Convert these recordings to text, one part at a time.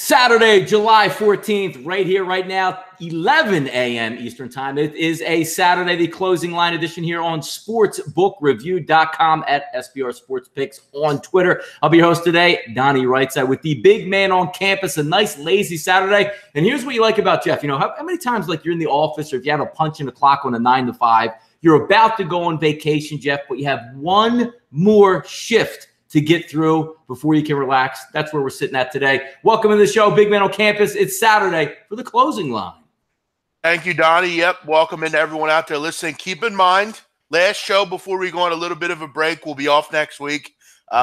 Saturday, July 14th, right here, right now, 11 a.m. Eastern Time. It is a Saturday, the closing line edition here on sportsbookreview.com at SBR Sports Picks on Twitter. I'll be your host today, Donnie Rightside, with the big man on campus. A nice, lazy Saturday. And here's what you like about Jeff. You know, how many times, like, you're in the office or if you have a punch in the clock on a 9 to 5, you're about to go on vacation, Jeff, but you have one more shift to get through before you can relax. That's where we're sitting at today. Welcome to the show, Big Man on Campus. It's Saturday for the closing line. Thank you, Donnie. Yep, welcome into everyone out there listening. Keep in mind, last show before we go on a little bit of a break. We'll be off next week,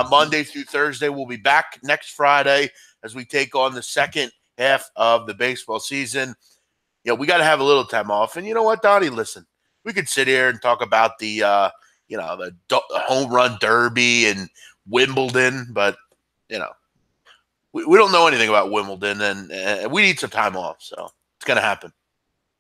Monday through Thursday. We'll be back next Friday as we take on the second half of the baseball season. You know, we got to have a little time off. And you know what, Donnie? Listen, we could sit here and talk about the home run derby and Wimbledon, but we don't know anything about Wimbledon, and we need some time off, so it's going to happen.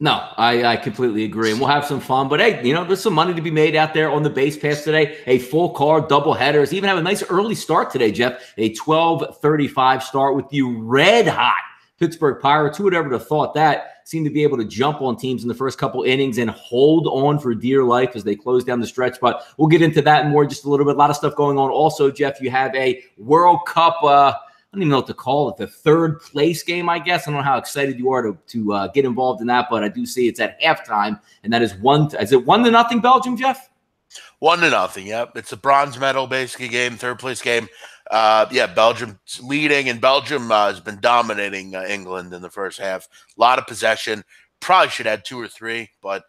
No, I completely agree, and we'll have some fun. But hey, there's some money to be made out there on the base pass today. A full card, double headers. Even have a nice early start today, Jeff. A 12:35 start with the red hot Pittsburgh Pirates. Who would ever have thought that? Seem to be able to jump on teams in the first couple innings and hold on for dear life as they close down the stretch. But we'll get into that and more just a little bit. A lot of stuff going on. Also, Jeff, you have a World Cup, I don't even know what to call it, the third place game, I guess. I don't know how excited you are to get involved in that, but I do see it's at halftime, and that is is it 1-0 Belgium, Jeff? 1-0, yep. It's a bronze medal basically game, third place game. Belgium's leading, and Belgium has been dominating England in the first half. A lot of possession. Probably should add 2 or 3, but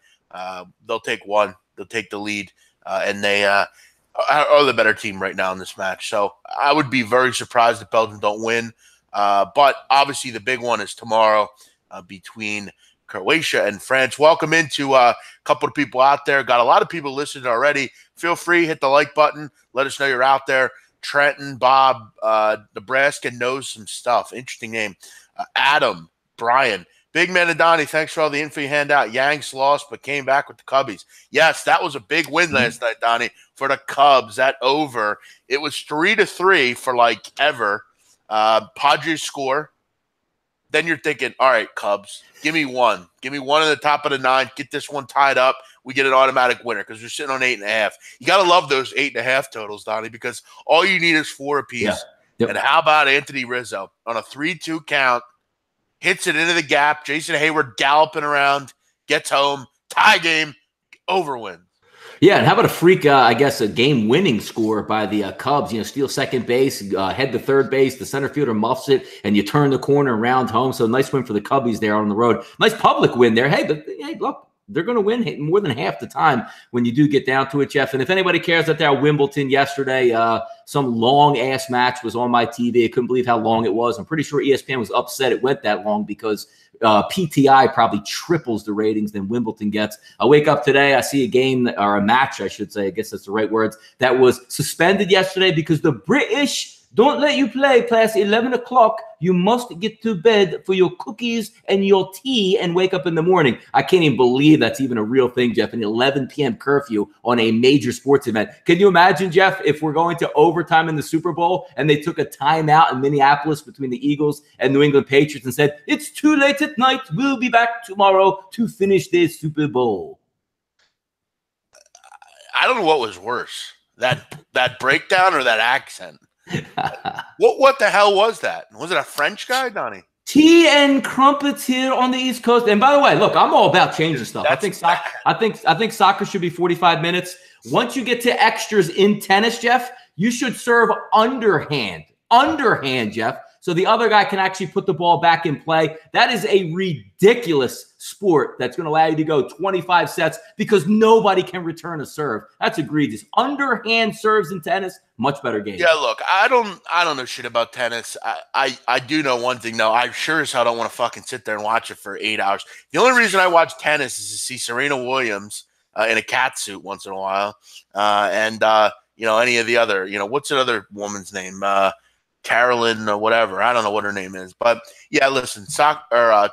they'll take one. They'll take the lead, and they are the better team right now in this match. So I would be very surprised if Belgium don't win. But obviously the big one is tomorrow between Croatia and France. Welcome into a couple of people out there. Got a lot of people listening already. Feel free, hit the like button. Let us know you're out there. Trenton, Bob, Nebraska knows some stuff. Interesting name. Adam, Brian, Big Man and Donnie, thanks for all the info you hand out. Yanks lost, but came back with the Cubbies. Yes, that was a big win last night, Donnie, for the Cubs. That over. It was 3-3 for like ever. Padres score. Then you're thinking, all right, Cubs, give me one. Give me one in the top of the 9. Get this one tied up. We get an automatic winner because we're sitting on 8.5. You got to love those 8.5 totals, Donnie, because all you need is 4 apiece. Yeah. Yep. And how about Anthony Rizzo on a 3-2 count, hits it into the gap. Jason Hayward galloping around, gets home, tie game, over win. Yeah, and how about a freak, a game-winning score by the Cubs? Steal second base, head to third base, the center fielder muffs it, and you turn the corner around home. So nice win for the Cubbies there on the road. Nice public win there. Hey, look, they're going to win more than half the time when you do get down to it, Jeff. And if anybody cares out there, Wimbledon yesterday, some long-ass match was on my TV. I couldn't believe how long it was. I'm pretty sure ESPN was upset it went that long because PTI probably triples the ratings than Wimbledon gets. I wake up today, I see a game, or a match, I should say, I guess that's the right words, that was suspended yesterday because the British don't let you play past 11 o'clock. You must get to bed for your cookies and your tea and wake up in the morning. I can't even believe that's even a real thing, Jeff, an 11 p.m. curfew on a major sports event. Can you imagine, Jeff, if we're going to overtime in the Super Bowl and they took a timeout in Minneapolis between the Eagles and New England Patriots and said, it's too late at night. We'll be back tomorrow to finish this Super Bowl. I don't know what was worse, that breakdown or that accent. What the hell was that? Was it a French guy, Donnie? Tea and crumpets here on the East Coast. And by the way, look, I'm all about changing stuff. I think soccer should be 45 minutes. Once you get to extras in tennis, Jeff, you should serve underhand, Jeff. So the other guy can actually put the ball back in play. That is a ridiculous sport that's going to allow you to go 25 sets because nobody can return a serve. That's egregious. Underhand serves in tennis, much better game. Yeah, look, I don't know shit about tennis. I do know one thing, though. I sure as hell don't want to fucking sit there and watch it for 8 hours. The only reason I watch tennis is to see Serena Williams in a cat suit once in a while. And any of the other, what's the other woman's name? Carolyn or whatever. I don't know what her name is. But, yeah, listen,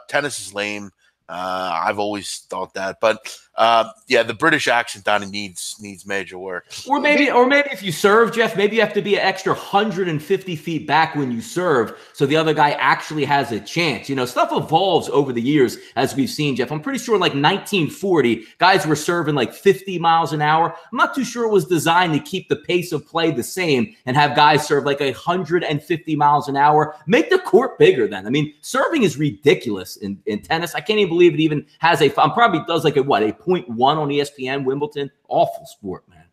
tennis is lame. I've always thought that. But Yeah, the British accent, Donnie, needs major work. Or maybe if you serve, Jeff, maybe you have to be an extra 150 feet back when you serve, so the other guy actually has a chance. Stuff evolves over the years, as we've seen, Jeff. I'm pretty sure, like 1940, guys were serving like 50 miles an hour. I'm not too sure it was designed to keep the pace of play the same and have guys serve like 150 miles an hour. Make the court bigger then. I mean, serving is ridiculous in tennis. I can't even believe it even has probably does like a 0.1 on ESPN, Wimbledon. Awful sport, man.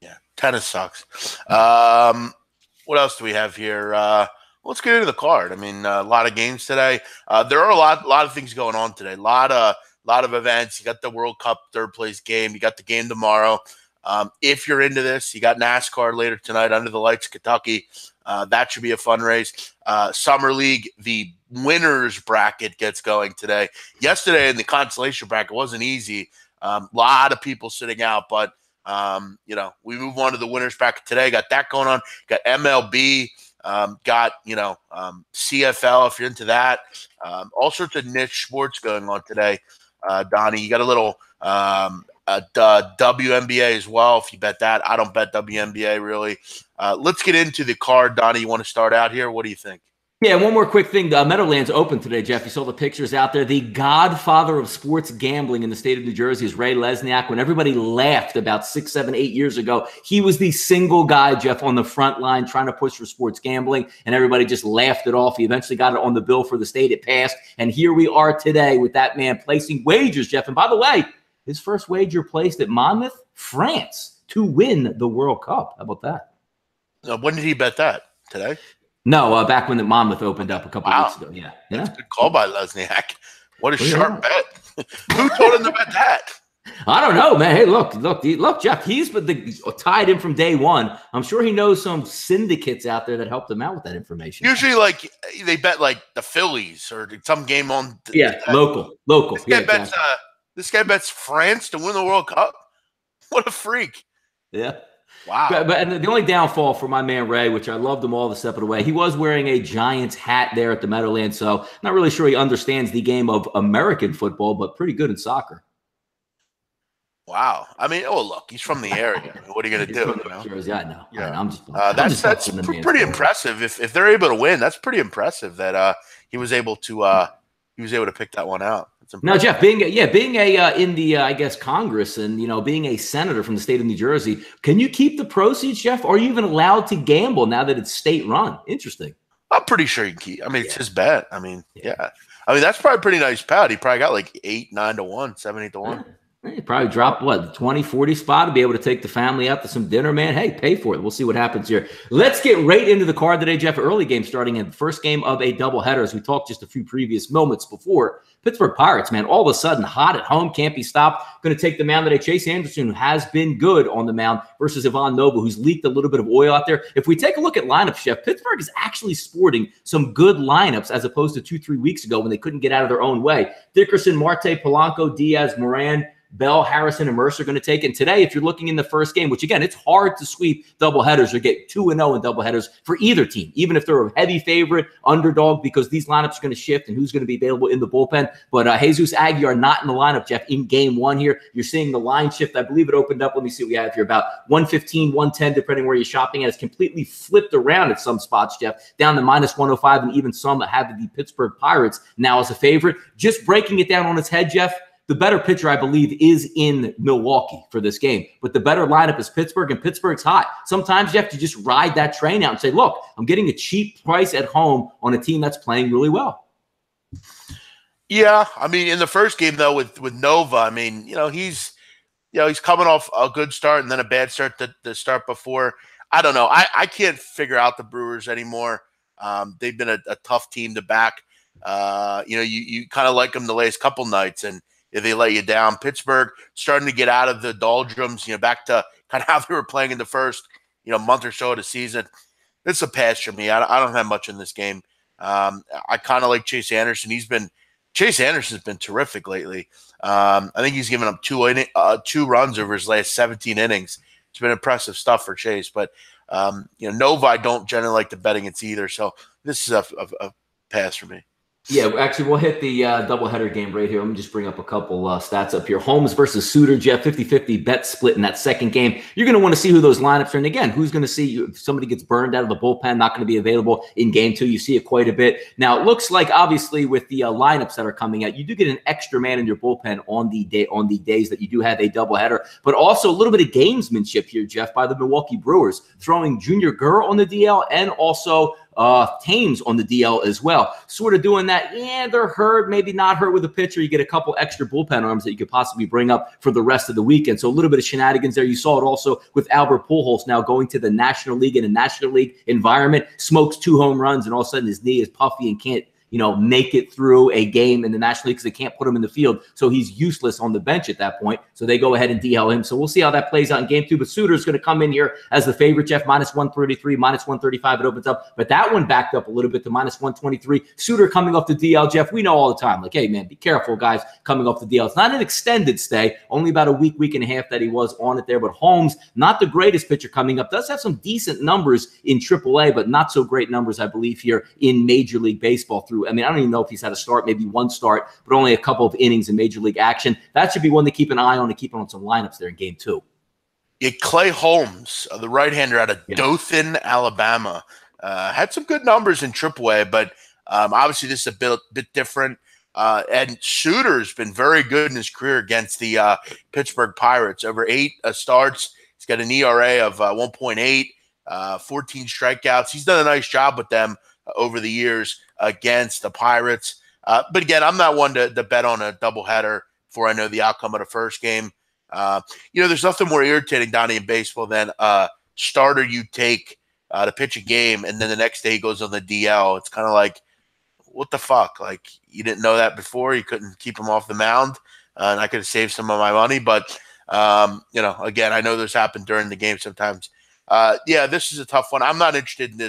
Yeah, tennis sucks. What else do we have here? Let's get into the card. I mean, a lot of games today. There are a lot of things going on today. A lot of events. You got the World Cup third place game. You got the game tomorrow. If you're into this, you got NASCAR later tonight under the lights, Kentucky. That should be a fun race. Summer League, the winners bracket gets going today. Yesterday in the consolation bracket wasn't easy. A lot of people sitting out, but we move on to the winners bracket today. Got that going on. Got MLB. Got CFL if you're into that. All sorts of niche sports going on today. Donnie, you got a little WNBA as well. If you bet that, I don't bet WNBA really. Let's get into the card, Donnie. You want to start out here? What do you think? Yeah, one more quick thing. Meadowlands open today, Jeff. You saw the pictures out there. The godfather of sports gambling in the state of New Jersey is Ray Lesniak. When everybody laughed about 6, 7, 8 years ago, he was the single guy, Jeff, on the front line trying to push for sports gambling, and everybody just laughed it off. He eventually got it on the bill for the state. It passed, and here we are today with that man placing wagers, Jeff. And by the way, his first wager placed at Monmouth, France, to win the World Cup. How about that? When did he bet that? Today? No, back when the Monmouth opened up a couple weeks ago. Yeah. That's a good call by Lesniak. What a sharp bet. Who told him to bet that? I don't know, man. Hey, look, Jeff, he's tied in from day one. I'm sure he knows some syndicates out there that helped him out with that information. Usually, like, they bet, like, the Phillies or some game on. Local. This guy bets France to win the World Cup. What a freak. Yeah. Wow. But the only downfall for my man Ray, which I loved him all the step of the way, he was wearing a Giants hat there at the Meadowlands, so not really sure he understands the game of American football, but pretty good in soccer. Wow. I mean, look, he's from the area. I mean, what are you going to do? Jersey, I know. Yeah. I'm just that's pretty impressive. If they're able to win, that's pretty impressive that he was able to pick that one out. Now, Jeff, being in the I guess Congress and being a senator from the state of New Jersey, can you keep the proceeds, Jeff? Or are you even allowed to gamble now that it's state run? Interesting. I'm pretty sure you can keep. I mean, it's his bet. I mean, yeah. I mean, that's probably a pretty nice pat. He probably got like 8, 9 to 1, 7, 8 to 1. You probably drop the 20, 40 spot to be able to take the family out to some dinner, man. Hey, pay for it. We'll see what happens here. Let's get right into the card today, Jeff. Early game starting in the first game of a doubleheader, as we talked just a few previous moments before. Pittsburgh Pirates, man, all of a sudden hot at home, can't be stopped. Going to take the mound today. Chase Anderson, who has been good on the mound, versus Ivan Nova, who's leaked a little bit of oil out there. If we take a look at lineups, Jeff, Pittsburgh is actually sporting some good lineups as opposed to 2-3 weeks ago when they couldn't get out of their own way. Dickerson, Marte, Polanco, Diaz, Moran, Bell, Harrison, and Mercer are going to take. And today, if you're looking in the first game, which again, it's hard to sweep doubleheaders or get 2-0 in doubleheaders for either team, even if they're a heavy favorite, underdog, because these lineups are going to shift and who's going to be available in the bullpen. But Jesus Aguilar not in the lineup, Jeff, in game one here. You're seeing the line shift. I believe it opened up. Let me see what we have here. About 115, 110, depending where you're shopping at. It's completely flipped around at some spots, Jeff, down to -105, and even some that have the Pittsburgh Pirates now as a favorite. Just breaking it down on its head, Jeff, the better pitcher, I believe, is in Milwaukee for this game. But the better lineup is Pittsburgh, and Pittsburgh's hot. Sometimes you have to just ride that train out and say, look, I'm getting a cheap price at home on a team that's playing really well. Yeah, I mean, in the first game, though, with Nova, I mean, he's coming off a good start and then a bad start the start before. I don't know. I can't figure out the Brewers anymore. They've been a tough team to back. You kind of like them the last couple nights, and if they let you down. Pittsburgh starting to get out of the doldrums, back to kind of how they were playing in the first, month or so of the season. It's a pass for me. I don't have much in this game. I kind of like Chase Anderson. Chase Anderson's been terrific lately. I think he's given up 2 runs over his last 17 innings. It's been impressive stuff for Chase. But, Nova, I don't generally like the bet against either. So this is a pass for me. Yeah, actually, we'll hit the doubleheader game right here. Let me just bring up a couple stats up here. Holmes versus Suter, Jeff, 50-50 bet split in that second game. You're going to want to see who those lineups are. And again, who's going to see if somebody gets burned out of the bullpen, not going to be available in game two. You see it quite a bit. Now, it looks like, obviously, with the lineups that are coming out, you do get an extra man in your bullpen on the days that you do have a doubleheader. But also a little bit of gamesmanship here, Jeff, by the Milwaukee Brewers, throwing Junior Gurr on the DL and also Thames on the DL as well. Sort of doing that. Yeah, they're hurt, maybe not hurt with a pitcher. You get a couple extra bullpen arms that you could possibly bring up for the rest of the weekend. So a little bit of shenanigans there. You saw it also with Albert Pujols now going to the National League in a National League environment, smokes 2 home runs, and all of a sudden his knee is puffy and can't make it through a game in the National League because they can't put him in the field. So he's useless on the bench at that point. So they go ahead and DL him. So we'll see how that plays out in game two. But Suter's going to come in here as the favorite, Jeff, minus 133, minus 135. It opens up. But that one backed up a little bit to minus 123. Suter coming off the DL, Jeff. We know all the time, like, hey, man, be careful, guys, coming off the DL. It's not an extended stay, only about a week and a half that he was on it there. But Holmes, not the greatest pitcher coming up, does have some decent numbers in AAA, but not so great numbers, I believe, here in Major League Baseball through. I don't even know if he's had a start, maybe one start, but only a couple of innings in Major League action. That should be one to keep an eye on and keep on some lineups there in game two. Yeah, Clay Holmes, the right-hander out of Dothan, Alabama, had some good numbers in AAA, but obviously this is a bit different. And Suter's been very good in his career against the Pittsburgh Pirates. Over 8 starts. He's got an ERA of 1.8, 14 strikeouts. He's done a nice job with them over the years against the Pirates. But again, I'm not one to bet on a doubleheader before I know the outcome of the first game. There's nothing more irritating, Donnie, in baseball than a starter you take to pitch a game, and then the next day he goes on the DL. It's kind of like, what the fuck? Like, you didn't know that before. You couldn't keep him off the mound, and I could have saved some of my money. But, again, I know this happened during the game sometimes. This is a tough one. I'm not interested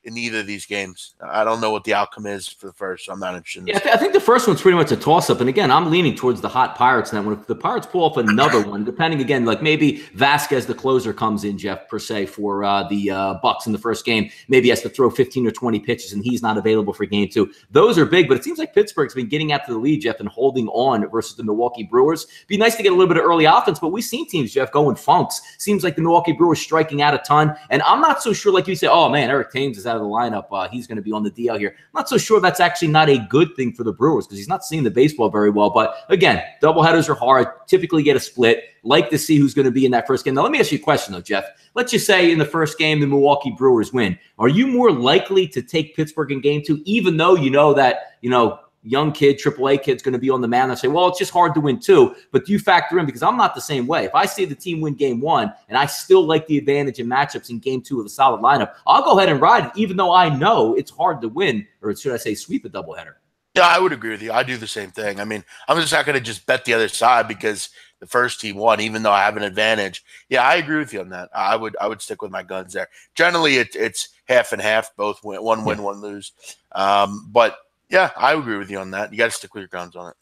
in either of these games. I don't know what the outcome is for the first, so I'm not interested in this. I think the first one's pretty much a toss-up. And again, I'm leaning towards the hot Pirates in that one. If the Pirates pull off another one, depending, again, like maybe Vasquez, the closer, comes in, Jeff, per se, for the Bucks in the first game. Maybe he has to throw 15 or 20 pitches, and he's not available for game two. Those are big, but it seems like Pittsburgh's been getting after the lead, Jeff, and holding on versus the Milwaukee Brewers. Be nice to get a little bit of early offense, but we've seen teams, Jeff, go in funks. Seems like the Milwaukee Brewers striking out a ton. And I'm not so sure, like you say, oh, man, Eric Thames is out of the lineup. He's going to be on the DL here. I'm not so sure that's actually not a good thing for the Brewers because he's not seeing the baseball very well. But again, doubleheaders are hard. Typically get a split. Like to see who's going to be in that first game. Now, let me ask you a question, though, Jeff. Let's just say in the first game, the Milwaukee Brewers win. Are you more likely to take Pittsburgh in game two, even though you know that, young kid, AAA kid's going to be on the mound and say, well, it's just hard to win too. But do you factor in, because I'm not the same way. If I see the team win game one and I still like the advantage in matchups in game two with a solid lineup, I'll go ahead and ride it, even though I know it's hard to win, or should I say sweep a doubleheader. Yeah, I would agree with you. I do the same thing. I mean, I'm just not going to just bet the other side because the first team won, even though I have an advantage. Yeah, I agree with you on that. I would stick with my guns there. Generally, it's half and half, both win, one win, one lose. But yeah, I agree with you on that. You got to stick with your guns on it.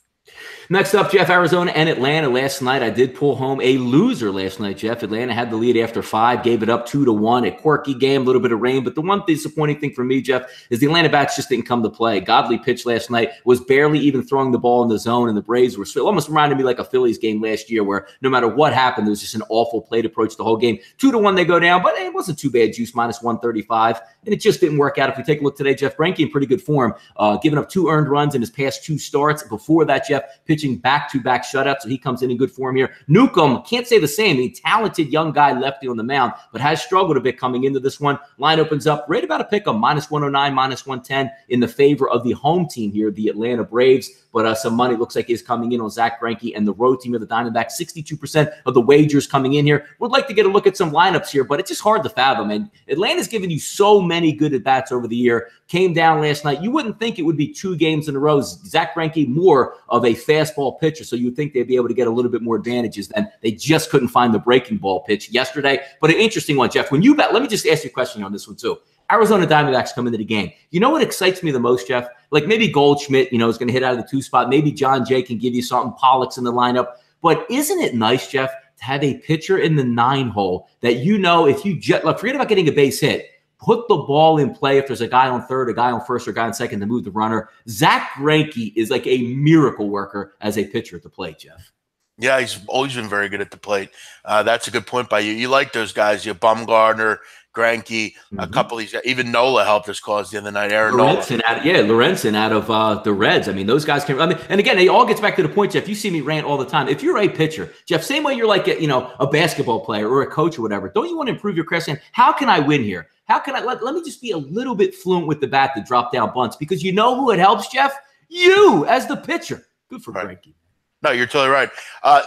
Next up, Jeff, Arizona and Atlanta. Last night, I did pull home a loser last night, Jeff. Atlanta had the lead after 5, gave it up 2-1. A quirky game, a little bit of rain. But the one disappointing thing for me, Jeff, is the Atlanta bats just didn't come to play. Godley pitched last night, was barely even throwing the ball in the zone, and the Braves were almost reminded me like a Phillies game last year where no matter what happened, there was just an awful plate approach the whole game. 2-1 they go down, but it wasn't too bad, juice, minus 135. And it just didn't work out. If we take a look today, Jeff Greinke in pretty good form, giving up 2 earned runs in his past 2 starts. Before that, Jeff, pitching back-to-back shutouts, so he comes in good form here. Newcomb, can't say the same. A talented young guy lefty on the mound, but has struggled a bit coming into this one. Line opens up right about a pick 'em, minus 109, minus 110 in the favor of the home team here, the Atlanta Braves. But some money looks like is coming in on Zach Greinke and the road team of the Diamondbacks. 62% of the wagers coming in here. Would like to get a look at some lineups here, but it's just hard to fathom. And Atlanta's given you so many good at-bats over the year. Came down last night. You wouldn't think it would be 2 games in a row. Zach Greinke more of a fastball pitcher, so you would think they'd be able to get a little bit more advantages than they just couldn't find the breaking ball pitch yesterday. But an interesting one, Jeff. When you bet, let me just ask you a question on this one too. Arizona Diamondbacks come into the game. You know what excites me the most, Jeff? Like maybe Goldschmidt, is going to hit out of the 2 spot. Maybe John Jay can give you something. Pollock's in the lineup. But isn't it nice, Jeff, to have a pitcher in the 9 hole that if you forget about getting a base hit. put the ball in play if there's a guy on third, a guy on first, or a guy on second to move the runner. Zach Greinke is like a miracle worker as a pitcher at the plate, Jeff. Yeah, he's always been very good at the plate. That's a good point by you. You like those guys. You have Bumgarner, Greinke, a couple of these guys. Even Nola helped us cause the other night. Lorenzen out of the Reds. I mean, those guys can. I mean, and again, it all gets back to the point, Jeff. You see me rant all the time. If you're a pitcher, Jeff, same way you're like a basketball player or a coach or whatever. Don't you want to improve your craft? Saying, how can I win here? How can I let me just be a little bit fluent with the bat to drop down bunts? Because you know who it helps, Jeff? You as the pitcher. Good for Greinke. No, you're totally right.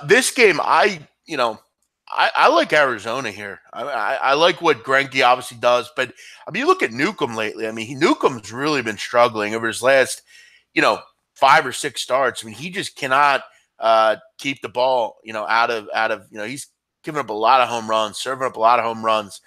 This game, I like Arizona here. I like what Greinke obviously does, but I mean, you look at Newcomb lately. I mean, Newcomb's really been struggling over his last, 5 or 6 starts. I mean, he just cannot keep the ball, out of. He's giving up a lot of home runs, serving up a lot of home runs.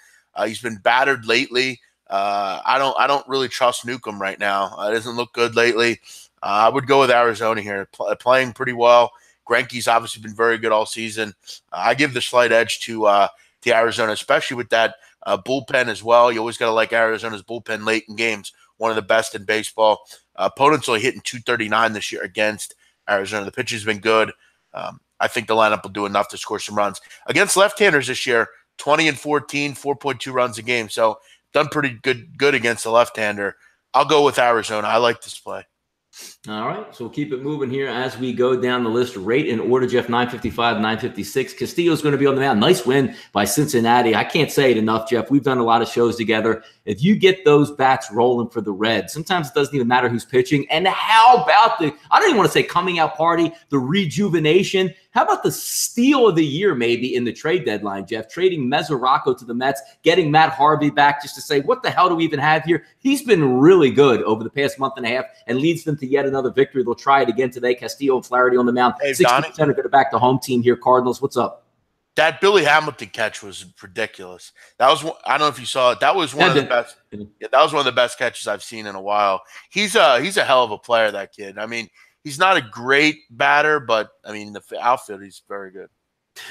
He's been battered lately. I don't really trust Newcomb right now. It doesn't look good lately. I would go with Arizona here, playing pretty well. Greinke's obviously been very good all season. I give the slight edge to Arizona, especially with that bullpen as well. You always got to like Arizona's bullpen late in games, one of the best in baseball. Opponents only hitting 239 this year against Arizona. The pitch has been good. I think the lineup will do enough to score some runs. Against left-handers this year, 20-14, 4.2 runs a game. So done pretty good against the left-hander. I'll go with Arizona. I like this play. All right, so we'll keep it moving here as we go down the list. Right in order, Jeff, 955, 956. Castillo's going to be on the mound. Nice win by Cincinnati. I can't say it enough, Jeff. We've done a lot of shows together. If you get those bats rolling for the Reds, sometimes it doesn't even matter who's pitching. And how about I don't even want to say coming out party, the rejuvenation. How about the steal of the year maybe in the trade deadline, Jeff? Trading Mesoraco to the Mets, getting Matt Harvey back just to say, what the hell do we even have here? He's been really good over the past month and a half and leads them to yet another victory. They'll try it again today. Castillo and Flaherty on the mound. Hey, 60% are going to back the home team here. Cardinals, what's up? That Billy Hamilton catch was ridiculous. That was I don't know if you saw it. That was one of the best. Yeah, that was one of the best catches I've seen in a while. He's a hell of a player, that kid. I mean, he's not a great batter, but I mean, the outfield, he's very good.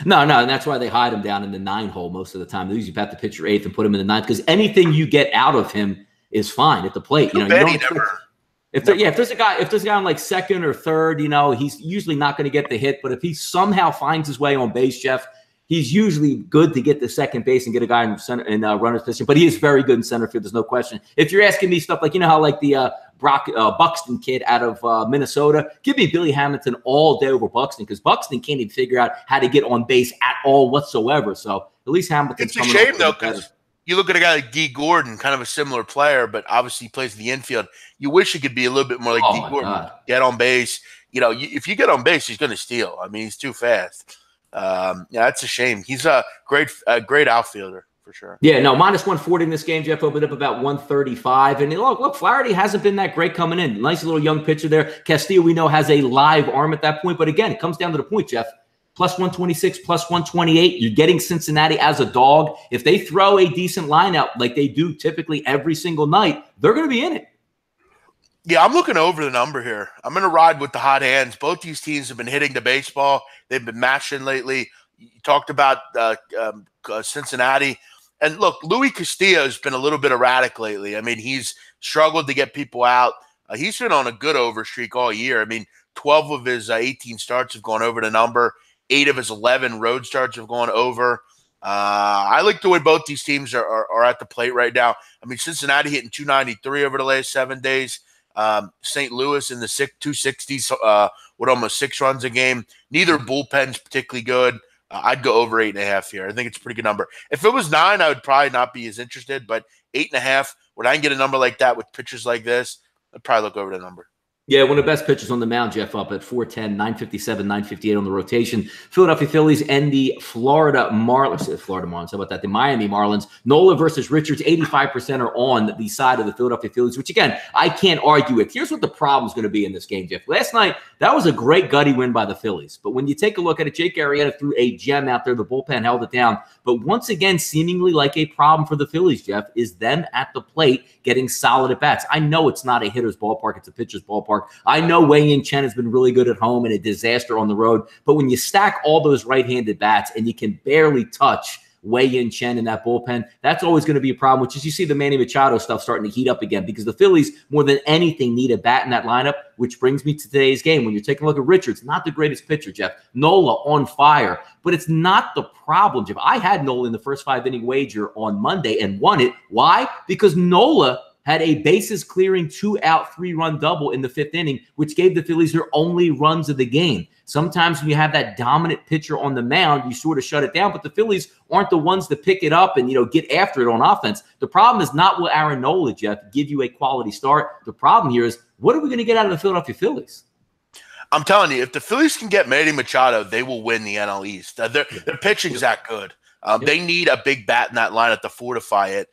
No, and that's why they hide him down in the 9 hole most of the time. They usually bat the pitcher 8th and put him in the 9th because anything you get out of him is fine at the plate. If there's a guy on like second or third, he's usually not going to get the hit. But if he somehow finds his way on base, Jeff, he's usually good to get to second base and get a guy in center in runner's position. But he is very good in center field. There's no question. If you're asking me stuff like, how like the Buxton kid out of Minnesota, give me Billy Hamilton all day over Buxton because Buxton can't even figure out how to get on base at all whatsoever. So at least Hamilton's coming. It's a shame though, because you look at a guy like D. Gordon, kind of a similar player, but obviously he plays in the infield. You wish he could be a little bit more like D. Gordon. God. Get on base. If you get on base, he's going to steal. I mean, he's too fast. That's a shame. He's a great outfielder for sure. Yeah, no, minus 140 in this game. Jeff opened up about 135. And look, Flaherty hasn't been that great coming in. Nice little young pitcher there. Castillo, we know, has a live arm at that point. But again, it comes down to the point, Jeff. Plus 126, plus 128. You're getting Cincinnati as a dog. If they throw a decent lineup like they do typically every single night, they're going to be in it. Yeah, I'm looking over the number here. I'm going to ride with the hot hands. Both these teams have been hitting the baseball. They've been mashing lately. You talked about Cincinnati. And look, Luis Castillo has been a little bit erratic lately. I mean, he's struggled to get people out. He's been on a good over streak all year. I mean, 12 of his 18 starts have gone over the number. 8 of his 11 road starts have gone over. I like the way both these teams are at the plate right now. I mean, Cincinnati hitting 293 over the last 7 days. St. Louis in the 260s with almost 6 runs a game. Neither bullpen's particularly good. I'd go over 8.5 here. I think it's a pretty good number. If it was 9, I would probably not be as interested, but 8.5, when I can get a number like that with pitchers like this, I'd probably look over the number. Yeah, one of the best pitchers on the mound, Jeff, up at 410, 957, 958 on the rotation. Philadelphia Phillies and the Florida Marlins. How about that? The Miami Marlins. Nola versus Richards, 85% are on the side of the Philadelphia Phillies, which, again, I can't argue with. Here's what the problem's going to be in this game, Jeff. Last night, that was a great gutty win by the Phillies. But when you take a look at it, Jake Arrieta threw a gem out there. The bullpen held it down. But once again, seemingly like a problem for the Phillies, Jeff, is them at the plate getting solid at-bats. I know it's not a hitter's ballpark. It's a pitcher's ballpark. I know Wei-Yin Chen has been really good at home and a disaster on the road, but when you stack all those right-handed bats and you can barely touch Wei-Yin Chen in that bullpen. That's always going to be a problem, which is you see the Manny Machado stuff starting to heat up again because the Phillies, more than anything, need a bat in that lineup, which brings me to today's game. When you're taking a look at Richards, not the greatest pitcher, Jeff. Nola on fire, but it's not the problem, Jeff. I had Nola in the first 5-inning wager on Monday and won it. Why? Because Nola had a bases-clearing 2-out, 3-run double in the 5th inning, which gave the Phillies their only runs of the game. Sometimes when you have that dominant pitcher on the mound, you sort of shut it down, but the Phillies aren't the ones to pick it up and, get after it on offense. The problem is not will Aaron Nola, Jeff, give you a quality start. The problem here is what are we going to get out of the Philadelphia Phillies? I'm telling you, if the Phillies can get Manny Machado, they will win the NL East. Their pitching's that good. They need a big bat in that lineup to fortify it.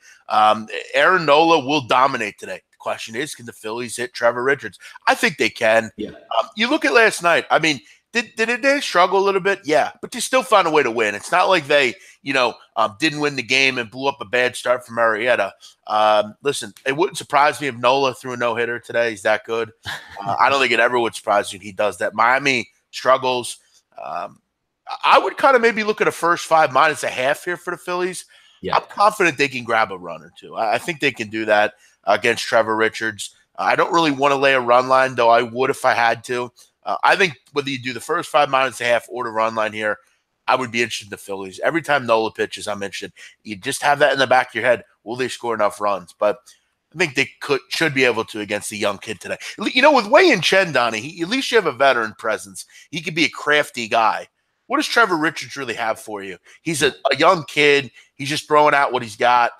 Aaron Nola will dominate today. The question is, can the Phillies hit Trevor Richards? I think they can. Yeah. You look at last night. I mean, did they struggle a little bit? Yeah, but they still found a way to win. It's not like they, didn't win the game and blew up a bad start from Marietta. Listen, it wouldn't surprise me if Nola threw a no-hitter today. He's that good. I don't think it ever would surprise you if he does that. Miami struggles. I would kind of maybe look at a first 5 minus a half here for the Phillies. Yeah. I'm confident they can grab a run or two. I think they can do that against Trevor Richards. I don't really want to lay a run line, though I would if I had to. I think whether you do the first 5 minus a half or the run line here, I would be interested in the Phillies. Every time Nola pitches, I'm interested. You just have that in the back of your head. Will they score enough runs? But I think they should be able to against the young kid today. With Wei-Yin Chen, Donnie, at least you have a veteran presence. He could be a crafty guy. What does Trevor Richards really have for you? He's a young kid. He's just throwing out what he's got.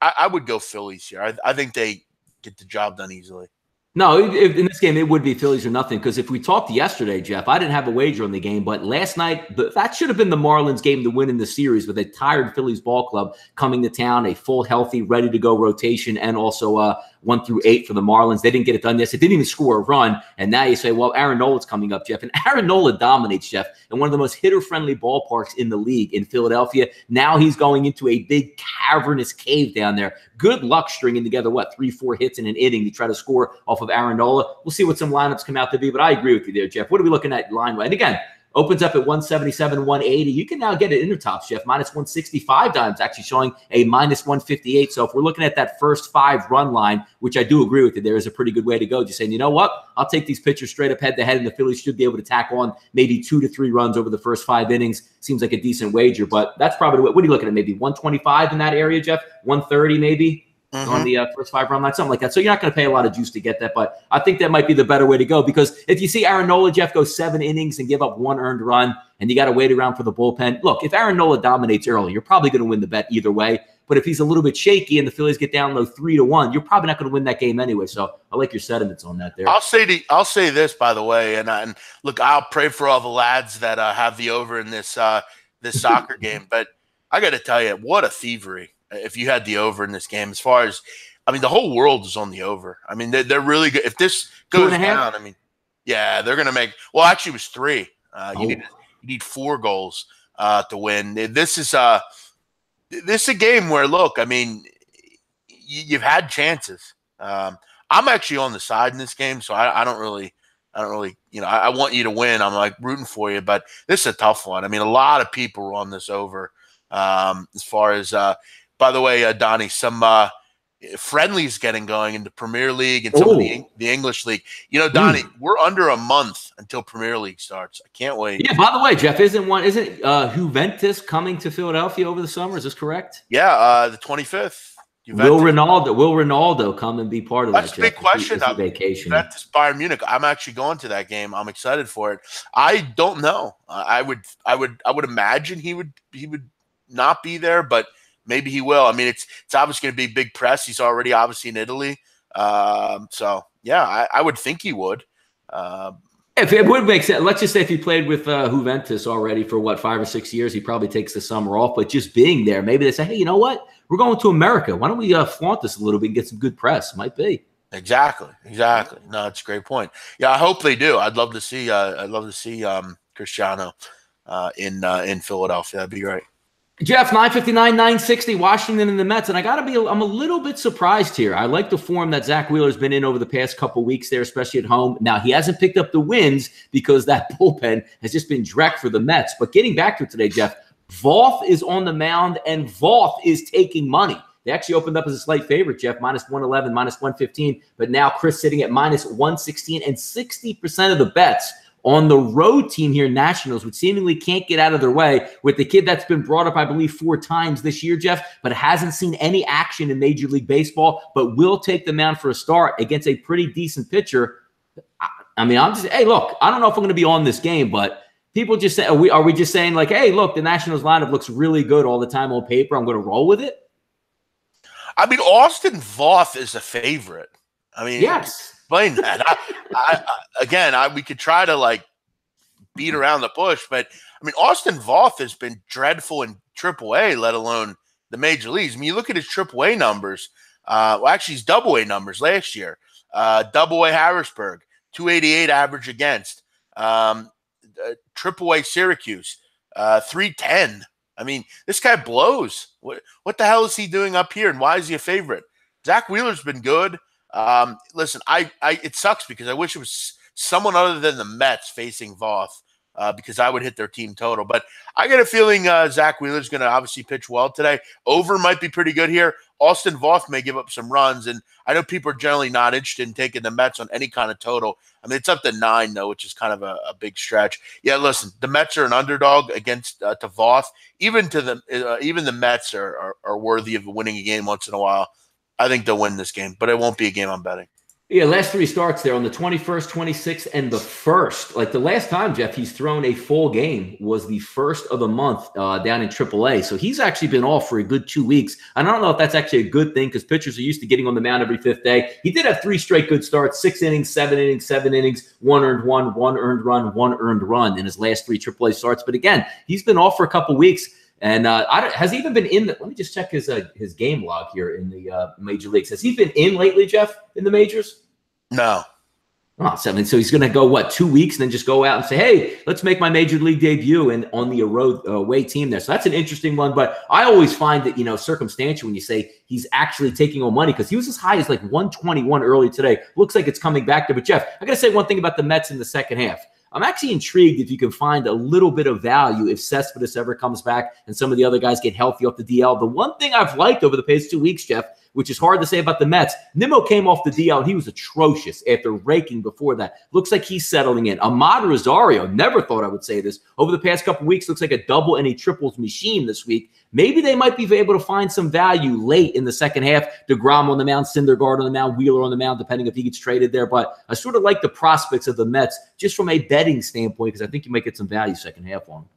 I would go Phillies here. I think they get the job done easily. No, in this game, it would be Phillies or nothing because if we talked yesterday, Jeff, I didn't have a wager on the game, but last night, that should have been the Marlins game to win in the series with a tired Phillies ball club coming to town, a full, healthy, ready-to-go rotation, and also 1 through 8 for the Marlins. They didn't get it done yesterday. They didn't even score a run, and now you say, well, Aaron Nola's coming up, Jeff, and Aaron Nola dominates, Jeff, in one of the most hitter-friendly ballparks in the league in Philadelphia. Now he's going into a big cavernous cave down there. Good luck stringing together, 3-4 hits in an inning to try to score off of Aaron Nola. We'll see what some lineups come out to be, but I agree with you there, Jeff. What are we looking at line-wise? And again, opens up at 177, 180. You can now get it intertops, Jeff. Minus 165 Dimes actually showing a minus 158. So if we're looking at that first 5 run line, which I do agree with you, there is a pretty good way to go. Just saying, you know what? I'll take these pitchers straight up head to head, and the Phillies should be able to tack on maybe 2 to 3 runs over the first 5 innings. Seems like a decent wager, but that's probably what are you looking at? Maybe 125 in that area, Jeff? 130 maybe? On the first 5 run line, something like that. So you're not going to pay a lot of juice to get that, but I think that might be the better way to go because if you see Aaron Nola, Jeff, go 7 innings and give up 1 earned run and you got to wait around for the bullpen. Look, if Aaron Nola dominates early, you're probably going to win the bet either way. But if he's a little bit shaky and the Phillies get down low 3-1, you're probably not going to win that game anyway. So I like your sentiments on that there. I'll say this, by the way, and look, I'll pray for all the lads that have the over in this soccer game. But I got to tell you, what a thievery if you had the over in this game. As far as the whole world is on the over. I mean, they're really good. If this goes down, they're going to make. Well, actually, it was 3. You need 4 goals to win. This is a game where, look, you've had chances. I'm actually on the side in this game, so I don't really. I want you to win. I'm like rooting for you, but this is a tough one. A lot of people were on this over. As far as, by the way, Donnie, some friendlies getting going in the Premier League and some of the English League. Donnie, we're under a month until Premier League starts. I can't wait. Yeah, by the way, Jeff, isn't Juventus coming to Philadelphia over the summer? Is this correct? Yeah, the 25th. Juventus. Will Ronaldo come and be part of that? That's a big question. Vacation. Juventus, Bayern Munich. I'm actually going to that game. I'm excited for it. I don't know. I would imagine he would not be there, but maybe he will. It's obviously going to be big press. He's already obviously in Italy. So, yeah, I would think he would. If it would make sense, let's just say if he played with Juventus already for 5 or 6 years, he probably takes the summer off. But just being there, maybe they say, hey, you know what? We're going to America. Why don't we flaunt this a little bit and get some good press? Might be. Exactly. No, it's a great point. Yeah, I hope they do. I'd love to see. Cristiano in Philadelphia. That'd be great. Jeff, 959, 960, Washington and the Mets. And I'm a little bit surprised here. I like the form that Zach Wheeler's been in over the past couple weeks there, especially at home. Now, he hasn't picked up the wins because that bullpen has just been dreck for the Mets. But getting back to it today, Jeff, Voth is on the mound, and Voth is taking money. They actually opened up as a slight favorite, Jeff, minus 111, minus 115. But now Chris sitting at minus 116, and 60% of the bets on the road team here, Nationals, which seemingly can't get out of their way with the kid that's been brought up, I believe, 4 times this year, Jeff, but hasn't seen any action in Major League Baseball, but will take the mound for a start against a pretty decent pitcher. I mean, I'm just, hey, look, I don't know if I'm going to be on this game, but people just say, are we just saying like, hey, look, the Nationals lineup looks really good all the time on paper. I'm going to roll with it. I mean, Austin Voth is a favorite. I mean, yes. Explain that. We could try to like beat around the bush, but I mean, Austin Voth has been dreadful in AAA, let alone the major leagues. I mean, you look at his AAA numbers. Well, actually, his AA numbers last year. AA Harrisburg, 288 average against. AAA Syracuse, 310. I mean, this guy blows. What the hell is he doing up here, and why is he a favorite? Zach Wheeler's been good. Listen, it sucks because I wish it was someone other than the Mets facing Voth, because I would hit their team total. But I get a feeling Zach Wheeler's going to obviously pitch well today. Over might be pretty good here. Austin Voth may give up some runs, and I know people are generally not interested in taking the Mets on any kind of total. I mean, it's up to 9, though, which is kind of a big stretch. Yeah, listen, the Mets are an underdog against to Voth. Even the Mets are worthy of winning a game once in a while. I think they'll win this game, but it won't be a game I'm betting. Yeah, last 3 starts there on the 21st, 26th, and the 1st. Like the last time, Jeff, he's thrown a full game was the 1st of the month down in AAA. So he's actually been off for a good 2 weeks. And I don't know if that's actually a good thing because pitchers are used to getting on the mound every 5th day. He did have 3 straight good starts, 6 innings, 7 innings, 7 innings, 1 earned run, 1 earned run, 1 earned run in his last 3 AAA starts. But again, he's been off for a couple weeks. And has he even been in let me just check his game log here in the major leagues. Has he been in lately, Jeff, in the majors? No. Oh, so he's going to go, 2 weeks and then just go out and say, hey, let's make my major league debut and on the away team there. So that's an interesting one. But I always find that, circumstantial when you say he's actually taking on money because he was as high as like 121 early today. Looks like it's coming back there. But, Jeff, I got to say one thing about the Mets in the second half. I'm actually intrigued if you can find a little bit of value if Cespedes ever comes back and some of the other guys get healthy off the DL. The one thing I've liked over the past 2 weeks, Jeff, which is hard to say about the Mets, Nimmo came off the DL, and he was atrocious after raking before that. Looks like he's settling in. Ahmad Rosario, never thought I would say this, over the past couple weeks, looks like a double and a triples machine this week. Maybe they might be able to find some value late in the second half. DeGrom on the mound, Syndergaard on the mound, Wheeler on the mound, depending if he gets traded there. But I sort of like the prospects of the Mets just from a betting standpoint because I think you might get some value second half on them.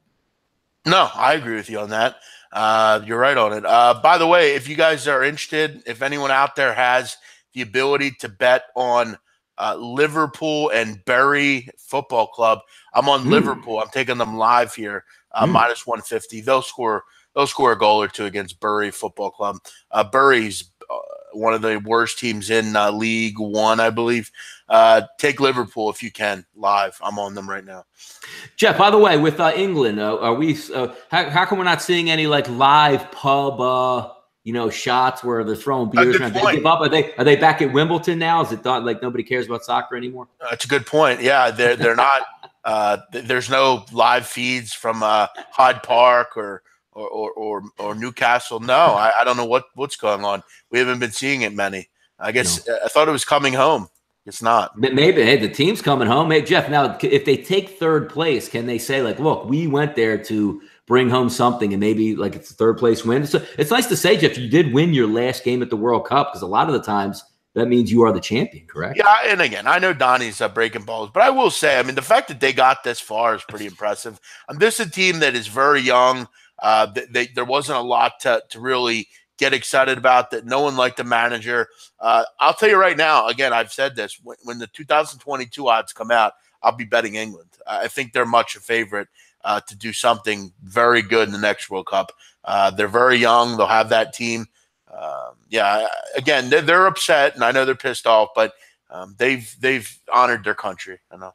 No, I agree with you on that. You're right on it. By the way, if you guys are interested, if anyone out there has the ability to bet on Liverpool and Bury Football Club, I'm on Liverpool. I'm taking them live here, minus 150. They'll score a goal or 2 against Bury Football Club. Bury's one of the worst teams in League One, I believe. Take Liverpool if you can live. I'm on them right now. Jeff, by the way, with England, are we? How come we're not seeing any like live pub, shots where they're throwing beers around? They give up? Are they back at Wimbledon now? Is it thought like nobody cares about soccer anymore? That's a good point. Yeah, they're not. There's no live feeds from Hyde Park or Newcastle. No, I don't know what's going on. We haven't been seeing it many. I guess I thought it was coming home. It's not. Maybe, hey, the team's coming home. Hey, Jeff, now, if they take 3rd place, can they say, like, look, we went there to bring home something and maybe, like, it's a 3rd place win? So it's nice to say, Jeff, you did win your last game at the World Cup because a lot of the times that means you are the champion, correct? Yeah, and again, I know Donnie's breaking balls, but I will say, I mean, the fact that they got this far is pretty impressive. This is a team that is very young. There wasn't a lot to really get excited about, that no one liked the manager. I'll tell you right now, again, I've said this, when the 2022 odds come out, I'll be betting England. I think they're much a favorite to do something very good in the next World Cup. They're very young. They'll have that team. Again, they're upset, and I know they're pissed off, but they've honored their country. I know.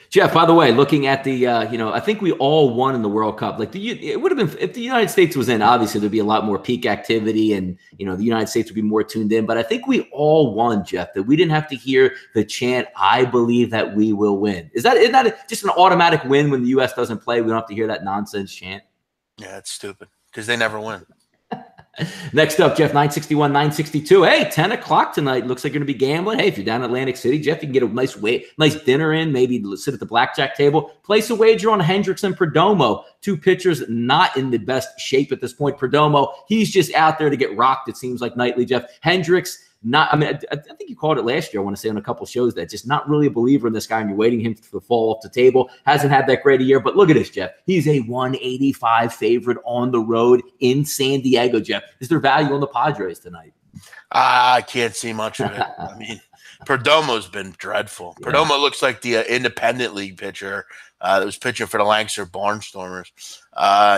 Jeff, by the way, looking at the, I think we all won in the World Cup. Like, it would have been, if the United States was in, obviously there'd be a lot more peak activity and, the United States would be more tuned in. But I think we all won, Jeff, that we didn't have to hear the chant, I believe that we will win. Isn't that just an automatic win when the U.S. doesn't play? We don't have to hear that nonsense chant? Yeah, it's stupid because they never win. Next up, Jeff, 961, 962. Hey, 10 o'clock tonight. Looks like you're going to be gambling. Hey, if you're down in Atlantic City, Jeff, you can get a nice dinner in, maybe sit at the blackjack table. Place a wager on Hendricks and Perdomo. Two pitchers not in the best shape at this point. Perdomo, he's just out there to get rocked, it seems like, nightly, Jeff. Hendricks, I think you called it last year, I want to say, on a couple shows, that just not really a believer in this guy, and you're waiting him to fall off the table. Hasn't had that great a year, but look at this, Jeff. He's a 185 favorite on the road in San Diego, Jeff. Is there value on the Padres tonight? I can't see much of it. I mean, Perdomo's been dreadful. Yeah. Perdomo looks like the independent league pitcher that was pitching for the Lancaster Barnstormers.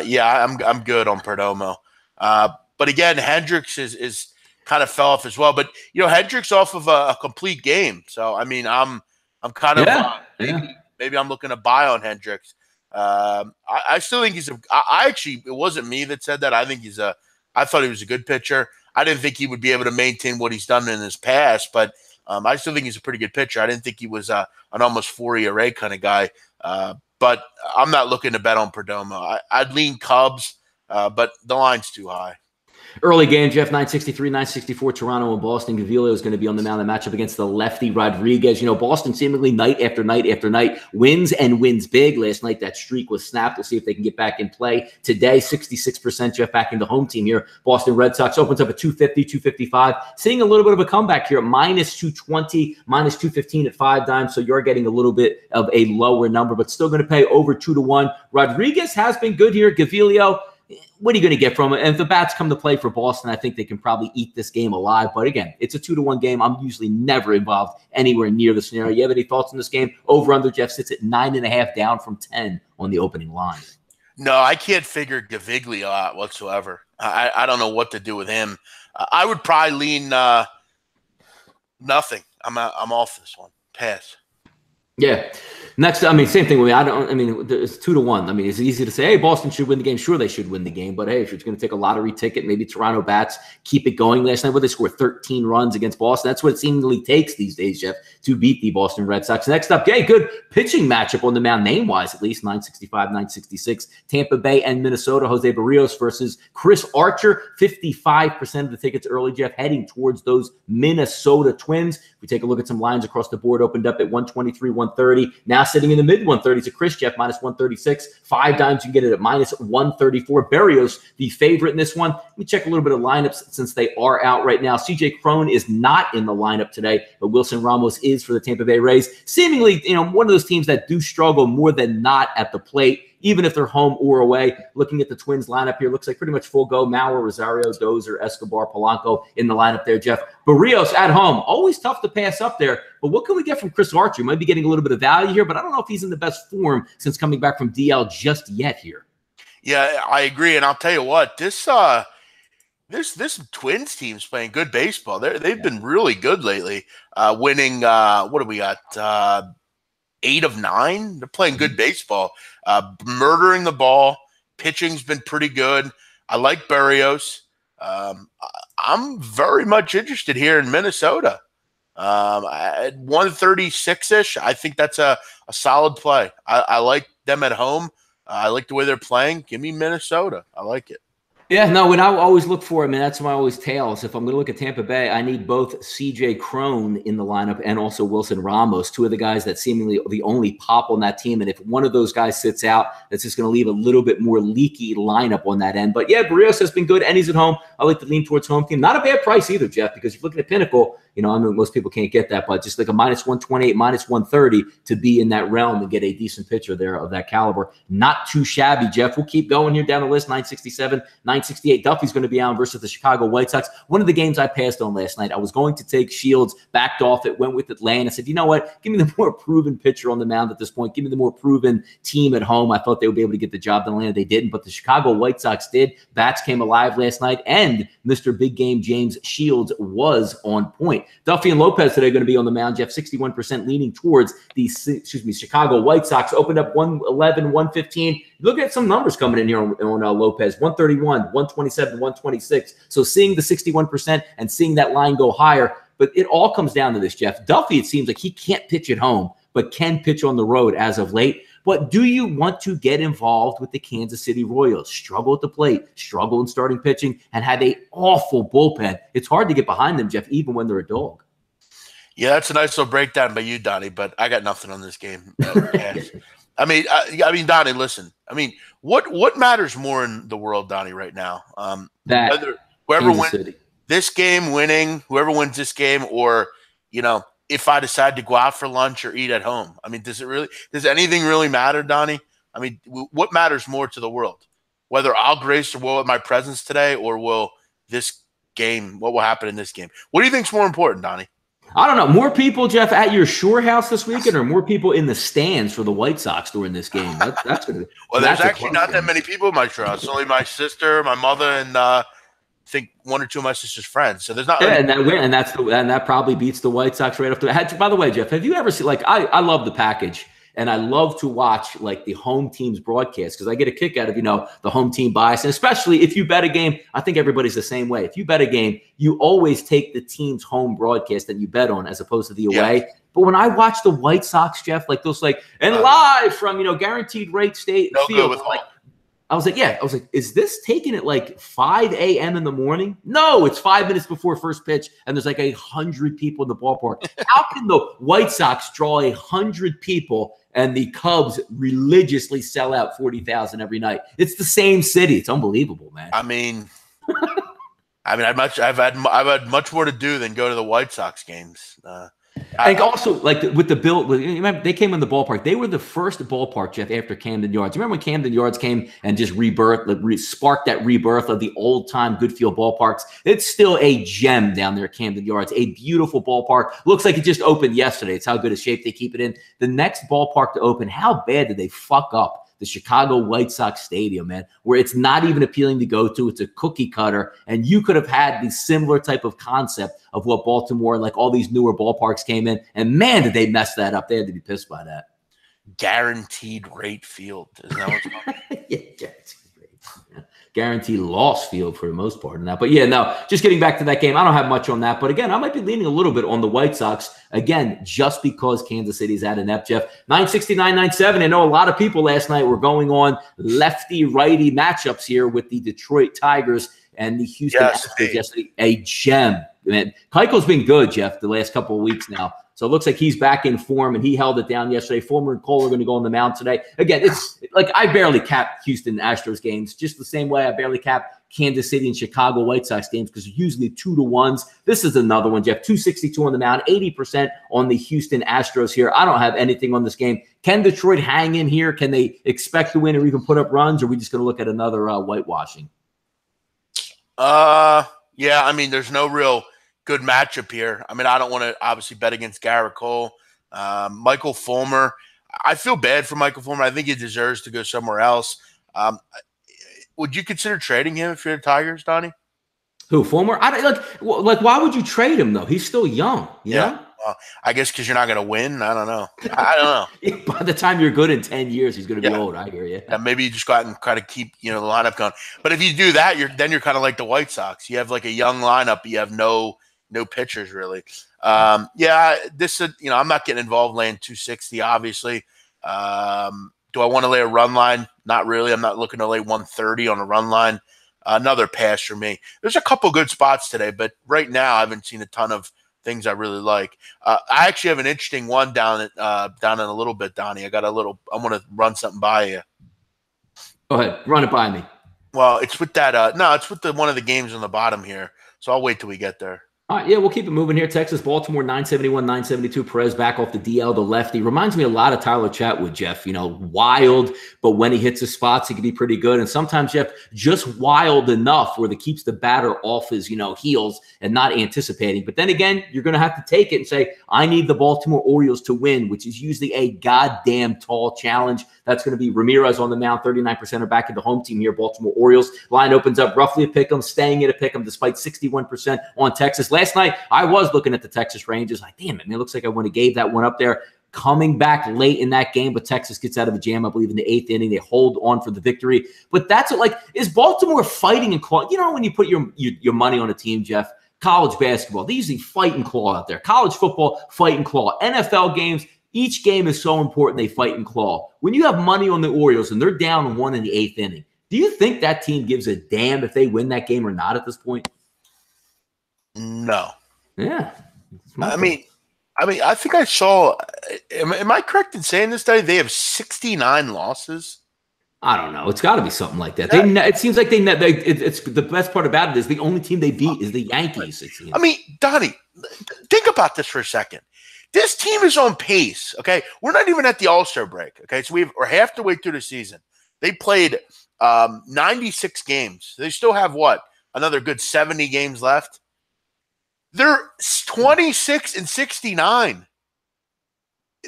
Yeah, I'm good on Perdomo. But again, Hendricks is kind of fell off as well, but Hendricks off of a complete game. So I mean, I'm kind of maybe I'm looking to buy on Hendricks. I still think I actually, it wasn't me that said that. I thought he was a good pitcher. I didn't think he would be able to maintain what he's done in his past, but I still think he's a pretty good pitcher. I didn't think he was an almost 4 ERA kind of guy. But I'm not looking to bet on Perdomo. I'd lean Cubs, but the line's too high. Early game, Jeff, 963, 964, Toronto and Boston. Gaviglio is going to be on the mound in the matchup against the lefty Rodriguez. Boston seemingly night after night after night wins and wins big. Last night, that streak was snapped. We'll see if they can get back in play. Today, 66%, Jeff, back in the home team here. Boston Red Sox opens up at 250, 255. Seeing a little bit of a comeback here at minus 220, minus 215 at 5 dimes. So you're getting a little bit of a lower number, but still going to pay over 2-1. Rodriguez has been good here. Gaviglio, what are you going to get from it? And if the bats come to play for Boston, I think they can probably eat this game alive. But again, it's a 2-1 game. I'm usually never involved anywhere near the scenario. You have any thoughts on this game? Over under, Jeff sits at 9.5, down from 10 on the opening line. No, I can't figure Gaviglio out whatsoever. I don't know what to do with him. I would probably lean nothing. I'm off this one. Pass. Yeah. Next, same thing with me. It's 2-1. It's easy to say, hey, Boston should win the game. Sure, they should win the game. But, hey, if it's going to take a lottery ticket, maybe Toronto bats keep it going. Last night, where they scored 13 runs against Boston. That's what it seemingly takes these days, Jeff, to beat the Boston Red Sox. Next up, good pitching matchup on the mound, name-wise at least, 965, 966. Tampa Bay and Minnesota, Jose Barrios versus Chris Archer. 55% of the tickets early, Jeff, heading towards those Minnesota Twins. If we take a look at some lines across the board, opened up at 123, 130. Now sitting in the mid 130s at Chris, Jeff, minus 136. 5 dimes, you can get it at minus 134. Barrios, the favorite in this one. Let me check a little bit of lineups since they are out right now. CJ Cron is not in the lineup today, but Wilson Ramos is for the Tampa Bay Rays. Seemingly, one of those teams that do struggle more than not at the plate, even if they're home or away. Looking at the Twins lineup here, looks like pretty much full go. Mauer, Rosario, Dozer, Escobar, Polanco in the lineup there, Jeff. Barrios at home, always tough to pass up there. But what can we get from Chris Archer? Might be getting a little bit of value here, but I don't know if he's in the best form since coming back from DL just yet here. Yeah, I agree. And I'll tell you what, this Twins team's playing good baseball. They've been really good lately, winning, what do we got, 8 of 9? They're playing good baseball, murdering the ball. Pitching's been pretty good. I like Barrios. I'm very much interested here in Minnesota. At 136-ish, I think that's a solid play. I like them at home. I like the way they're playing. Give me Minnesota. I like it. Yeah, no, when I always look for him, and that's my always tails. If I'm going to look at Tampa Bay, I need both CJ Cron in the lineup and also Wilson Ramos, two of the guys that seemingly the only pop on that team. And if one of those guys sits out, that's just going to leave a little bit more leaky lineup on that end. But yeah, Barrios has been good, and he's at home. I like to lean towards home team. Not a bad price either, Jeff, because if you're looking at Pinnacle, most people can't get that, but just like a minus 128, minus 130 to be in that realm and get a decent pitcher there of that caliber. Not too shabby, Jeff. We'll keep going here down the list. 967, 968. Duffy's going to be on versus the Chicago White Sox. One of the games I passed on last night, I was going to take Shields, backed off it, went with Atlanta. I said, you know what? Give me the more proven pitcher on the mound at this point. Give me the more proven team at home. I thought they would be able to get the job done. Atlanta, they didn't, but the Chicago White Sox did. Bats came alive last night, and Mr. Big Game James Shields was on point. Duffy and Lopez today are going to be on the mound. Jeff, 61% leaning towards the Chicago White Sox. Opened up 111, 115. Look at some numbers coming in here on Lopez. 131, 127, 126. So seeing the 61% and seeing that line go higher. But it all comes down to this, Jeff. Duffy, it seems like he can't pitch at home, but can pitch on the road as of late. But do you want to get involved with the Kansas City Royals? Struggle at the plate, struggle in starting pitching, and have an awful bullpen. It's hard to get behind them, Jeff, even when they're a dog. Yeah, that's a nice little breakdown by you, Donnie, but I got nothing on this game. I mean, Donnie, listen. I mean, what matters more in the world, Donnie, right now? Whoever wins this game, whoever wins this game, or if I decide to go out for lunch or eat at home. I mean, does anything really matter, Donnie? I mean, what matters more to the world? Whether I'll grace the world with my presence today, or what will happen in this game? What do you think's more important, Donnie? I don't know. More people, Jeff, at your shore house this weekend, or more people in the stands for the White Sox during this game? That's going to be. Well, there's actually not that many people in my shore house. It's only my sister, my mother, and I think one or two of my sister's friends. So there's not. Yeah, and that probably beats the White Sox right off the bat. By the way, Jeff, have you ever seen, like, I love the package. And I love to watch, like, the home team's broadcast, because I get a kick out of, the home team bias. And especially if you bet a game, I think everybody's the same way. If you bet a game, you always take the team's home broadcast that you bet on as opposed to the away. Yeah. But when I watch the White Sox, Jeff, like those, and live from, Guaranteed Rate Field, I was like, is this taken at like 5 a.m. in the morning? No, it's 5 minutes before first pitch, and there's like 100 people in the ballpark. How can the White Sox draw 100 people and the Cubs religiously sell out 40,000 every night? It's the same city. It's unbelievable, man. I mean, I've had much more to do than go to the White Sox games. And also, like, with the Bill, remember, they came in the ballpark. They were the first ballpark, Jeff, after Camden Yards. You remember when Camden Yards came and just sparked that rebirth of the old-time Goodfield ballparks? It's still a gem down there at Camden Yards, a beautiful ballpark. Looks like it just opened yesterday. It's how good a shape they keep it in. The next ballpark to open, how bad did they fuck up the Chicago White Sox Stadium, man, where it's not even appealing to go to. It's a cookie cutter. And you could have had the similar type of concept of what Baltimore, like all these newer ballparks came in. And man, did they mess that up. They had to be pissed by that. Guaranteed Rate Field. Isn't that what's called? Yeah, guaranteed rate. Yeah. Guaranteed loss field for the most part in that. But yeah, no, just getting back to that game, I don't have much on that. But again, I might be leaning a little bit on the White Sox, again, just because Kansas City's at inept, Jeff. 969, 97. I know a lot of people last night were going on lefty-righty matchups here with the Detroit Tigers and the Houston Astros yesterday. A gem. Man, Keuchel's been good, Jeff, the last couple of weeks now. So it looks like he's back in form, and he held it down yesterday. Fulmer and Cole are going to go on the mound today. Again, it's like I barely cap Houston Astros games, just the same way I barely cap Kansas City and Chicago White Sox games, because they're usually 2-1s. This is another one, Jeff. 262 on the mound, 80% on the Houston Astros here. I don't have anything on this game. Can Detroit hang in here? Can they expect to win or even put up runs? Or are we just going to look at another whitewashing? Yeah, I mean, there's no real good matchup here. I mean, I don't want to obviously bet against Garrett Cole. Michael Fulmer, I feel bad for Michael Fulmer. I think he deserves to go somewhere else. Would you consider trading him if you're the Tigers, Donnie? Who, Fulmer? Like, why would you trade him, though? He's still young. You know? Well, I guess because you're not going to win. I don't know. I don't know. By the time you're good in 10 years, he's going to be old. I hear you. Yeah, maybe you just go out and kind of keep the lineup going. But if you do that, you're kind of like the White Sox. You have like a young lineup, but you have no pitchers really. I'm not getting involved laying 260, obviously. Do I want to lay a run line? Not really. I'm not looking to lay 130 on a run line. Another pass for me. There's a couple good spots today, but right now I haven't seen a ton of things I really like. I actually have an interesting one down in a little bit, Donnie. I want to run something by you. Go ahead. Run it by me. Well, it's with that. It's with one of the games on the bottom here. So I'll wait till we get there. All right, yeah, we'll keep it moving here. Texas, Baltimore, 971, 972. Perez back off the DL, the lefty. Reminds me a lot of Tyler Chatwood, Jeff. Wild, but when he hits his spots, he can be pretty good. And sometimes, Jeff, just wild enough where it keeps the batter off his, heels and not anticipating. But then again, you're going to have to take it and say, I need the Baltimore Orioles to win, which is usually a goddamn tall challenge. That's going to be Ramirez on the mound. 39% are back in the home team here, Baltimore Orioles. Line opens up roughly a pick 'em, staying at a pick 'em despite 61% on Texas. Last night, I was looking at the Texas Rangers. Like, damn it, man, it looks like I would have gave that one up there. Coming back late in that game, but Texas gets out of a jam, I believe, in the 8th inning. They hold on for the victory. But that's is Baltimore fighting and claw? When you put your money on a team, Jeff, college basketball, they usually fight and claw out there. College football, fight and claw. NFL games, Each game is so important. They fight and claw. When you have money on the Orioles and they're down 1 in the 8th inning, do you think that team gives a damn if they win that game or not at this point? No. Yeah. I mean, I think I saw. Am I correct in saying this, Day? They have 69 losses. I don't know. It's got to be something like that. It seems like it's the best part about it is the only team they beat is the Yankees. I mean, Donnie, think about this for a second. This team is on pace. Okay, we're not even at the All-Star break. Okay, so we're half the way through the season. They played 96 games. They still have another good 70 games left. They're 26 and 69.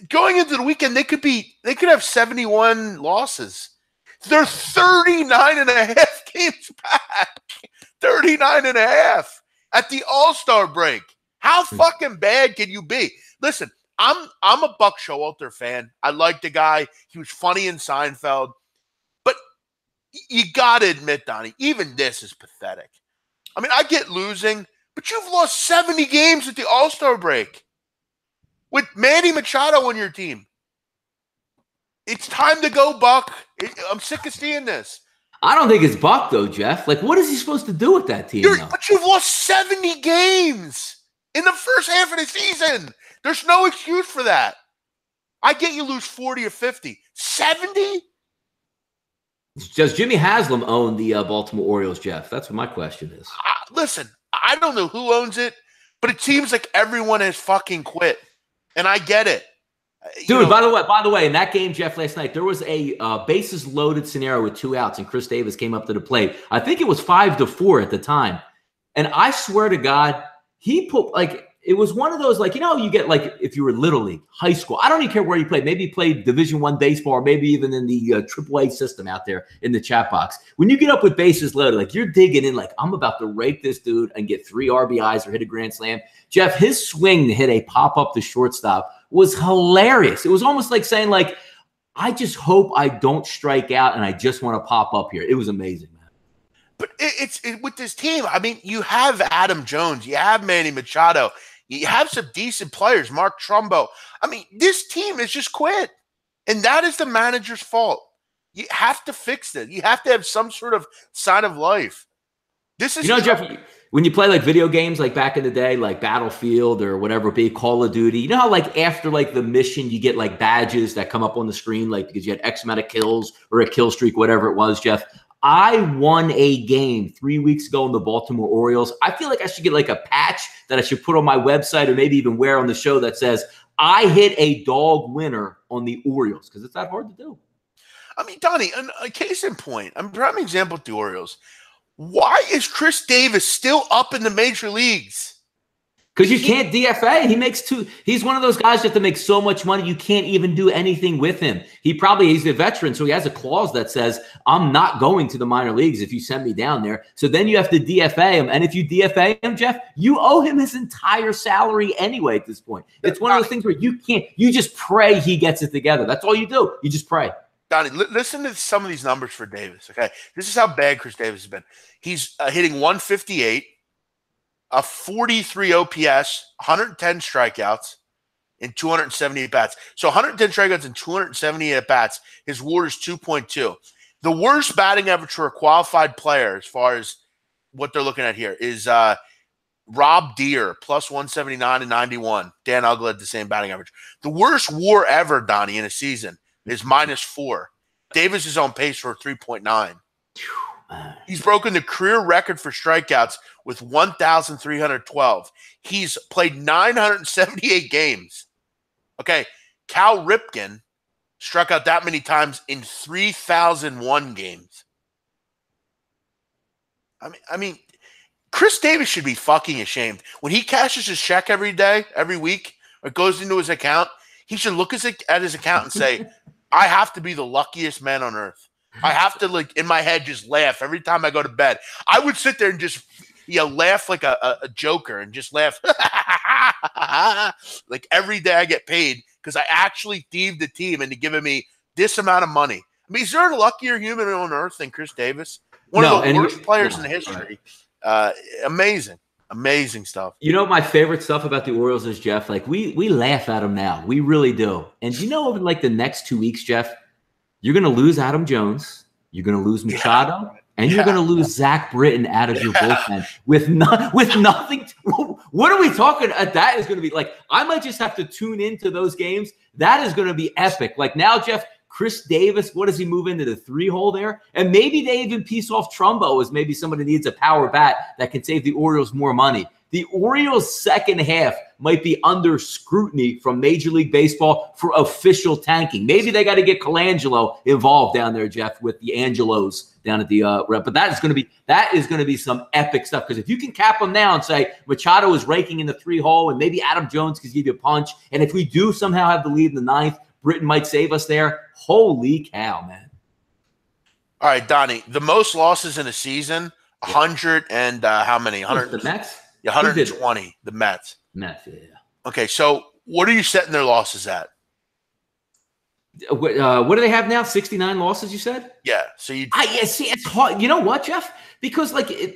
Going into the weekend, they could have 71 losses. They're 39 and a half games back. 39 and a half at the All-Star break. How fucking bad can you be? Listen, I'm a Buck Showalter fan. I like the guy. He was funny in Seinfeld. But you got to admit, Donnie, even this is pathetic. I mean, I get losing, but you've lost 70 games at the All-Star break with Manny Machado on your team. It's time to go, Buck. I'm sick of seeing this. I don't think it's Buck, though, Jeff. Like, what is he supposed to do with that team? But you've lost 70 games in the first half of the season. There's no excuse for that. I get you lose 40 or 50. 70? Does Jimmy Haslam own the Baltimore Orioles, Jeff? That's what my question is. Listen, I don't know who owns it, but it seems like everyone has fucking quit. And I get it. Dude, by the way, in that game, Jeff, last night, there was a bases loaded scenario with 2 outs, and Chris Davis came up to the plate. I think it was 5-4 at the time. And I swear to God, he put, it was one of those, you get, if you were Little League, high school. I don't even care where you played. Maybe you played Division I baseball, or maybe even in the AAA system out there in the chat box. When you get up with bases loaded, you're digging in, I'm about to rake this dude and get 3 RBIs or hit a grand slam. Jeff, his swing to hit a pop-up to shortstop was hilarious. It was almost like saying, I just hope I don't strike out and I just want to pop up here. It was amazing, man. But it's with this team, I mean, you have Adam Jones, you have Manny Machado, you have some decent players, Mark Trumbo. I mean, this team has just quit. And that is the manager's fault. You have to fix it. You have to have some sort of sign of life. This is Jeff, when you play video games back in the day, Battlefield or whatever it be, Call of Duty, you know how after the mission you get badges that come up on the screen because you had X amount of kills or a kill streak, whatever it was, Jeff. I won a game 3 weeks ago in the Baltimore Orioles. I feel like I should get a patch that I should put on my website or maybe even wear on the show that says I hit a dog winner on the Orioles, because it's that hard to do. I mean, Donnie, a case in point, I'm a prime example with the Orioles. Why is Chris Davis still up in the major leagues? Because you can't DFA. He's one of those guys that make so much money, you can't even do anything with him. He's a veteran, so he has a clause that says, I'm not going to the minor leagues if you send me down there. So then you have to DFA him. And if you DFA him, Jeff, you owe him his entire salary anyway at this point. It's one of those things where you just pray he gets it together. That's all you do. You just pray. Donnie, listen to some of these numbers for Davis, okay? This is how bad Chris Davis has been. He's hitting 158, a 43 OPS, 110 strikeouts, and 278 bats. So 110 strikeouts and 278 at-bats. His WAR is 2.2. The worst batting average for a qualified player, as far as what they're looking at here, is Rob Deere, plus 179 and 91. Dan Uggla had the same batting average. The worst WAR ever, Donnie, in a season is -4. Davis is on pace for 3.9. He's broken the career record for strikeouts with 1,312. He's played 978 games. Okay, Cal Ripken struck out that many times in 3,001 games. I mean, Chris Davis should be fucking ashamed. When he cashes his check every day, every week, or goes into his account, he should look at his account and say, I have to be the luckiest man on earth. I have to, in my head, just laugh every time I go to bed. I would sit there and just, laugh like a joker and just laugh. Every day I get paid because I actually thieved the team into giving me this amount of money. I mean, is there a luckier human on earth than Chris Davis? One of the worst players in history. Amazing. Amazing stuff. You know, my favorite stuff about the Orioles is, Jeff, like we laugh at them now. We really do. And you know, over like the next 2 weeks, Jeff, you're going to lose Adam Jones. You're going to lose Machado. And you're going to lose Zach Britton out of your bullpen with nothing. What are we talking? That is going to be like, I might just have to tune into those games. That is going to be epic. Like now, Jeff, Chris Davis, what does he move into the 3-hole there? And maybe they even piece off Trumbo as maybe somebody needs a power bat that can save the Orioles more money. The Orioles' second half might be under scrutiny from Major League Baseball for official tanking. Maybe they got to get Colangelo involved down there, Jeff, with the Angelos down at the rep. But that is going to be some epic stuff, because if you can cap them now and say Machado is raking in the 3-hole and maybe Adam Jones can give you a punch, and if we do somehow have the lead in the 9th, Britton might save us there. Holy cow, man. All right, Donnie, the most losses in a season, 100 and how many? 100. The Mets? Yeah, 120, the Mets. Mets, yeah. Okay, so what are you setting their losses at? What do they have now? 69 losses, you said? Yeah. So see, it's hard. You know what, Jeff? Because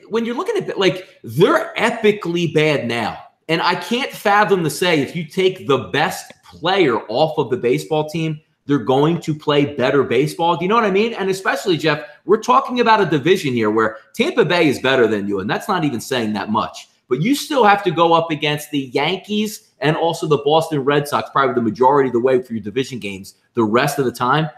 when you're looking at it, like they're epically bad now. And I can't fathom to say if you take the best player off of the baseball team, they're going to play better baseball. Do you know what I mean? And especially, Jeff, we're talking about a division here where Tampa Bay is better than you, and that's not even saying that much. But you still have to go up against the Yankees and also the Boston Red Sox, probably the majority of the way for your division games. The rest of the time,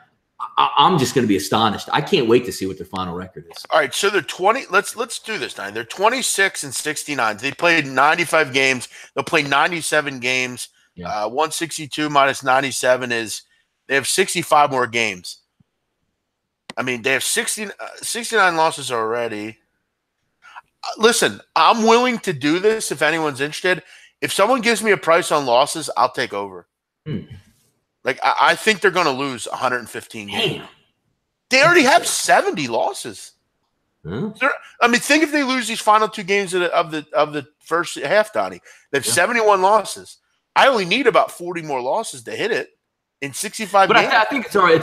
I'm just going to be astonished. I can't wait to see what their final record is. All right, so they're 20. Let's do this, Nine. They're 26 and 69. They played 95 games. They'll play 97 games. Yeah. 162 minus 97 is they have 65 more games. I mean, they have 69 losses already. Listen, I'm willing to do this if anyone's interested. If someone gives me a price on losses, I'll take over. Like, I think they're going to lose 115 games. Damn. They already have 70 losses. I mean, think if they lose these final 2 games of the first half, Donnie. They have 71 losses. I only need about 40 more losses to hit it in 65 but games. I think it's already.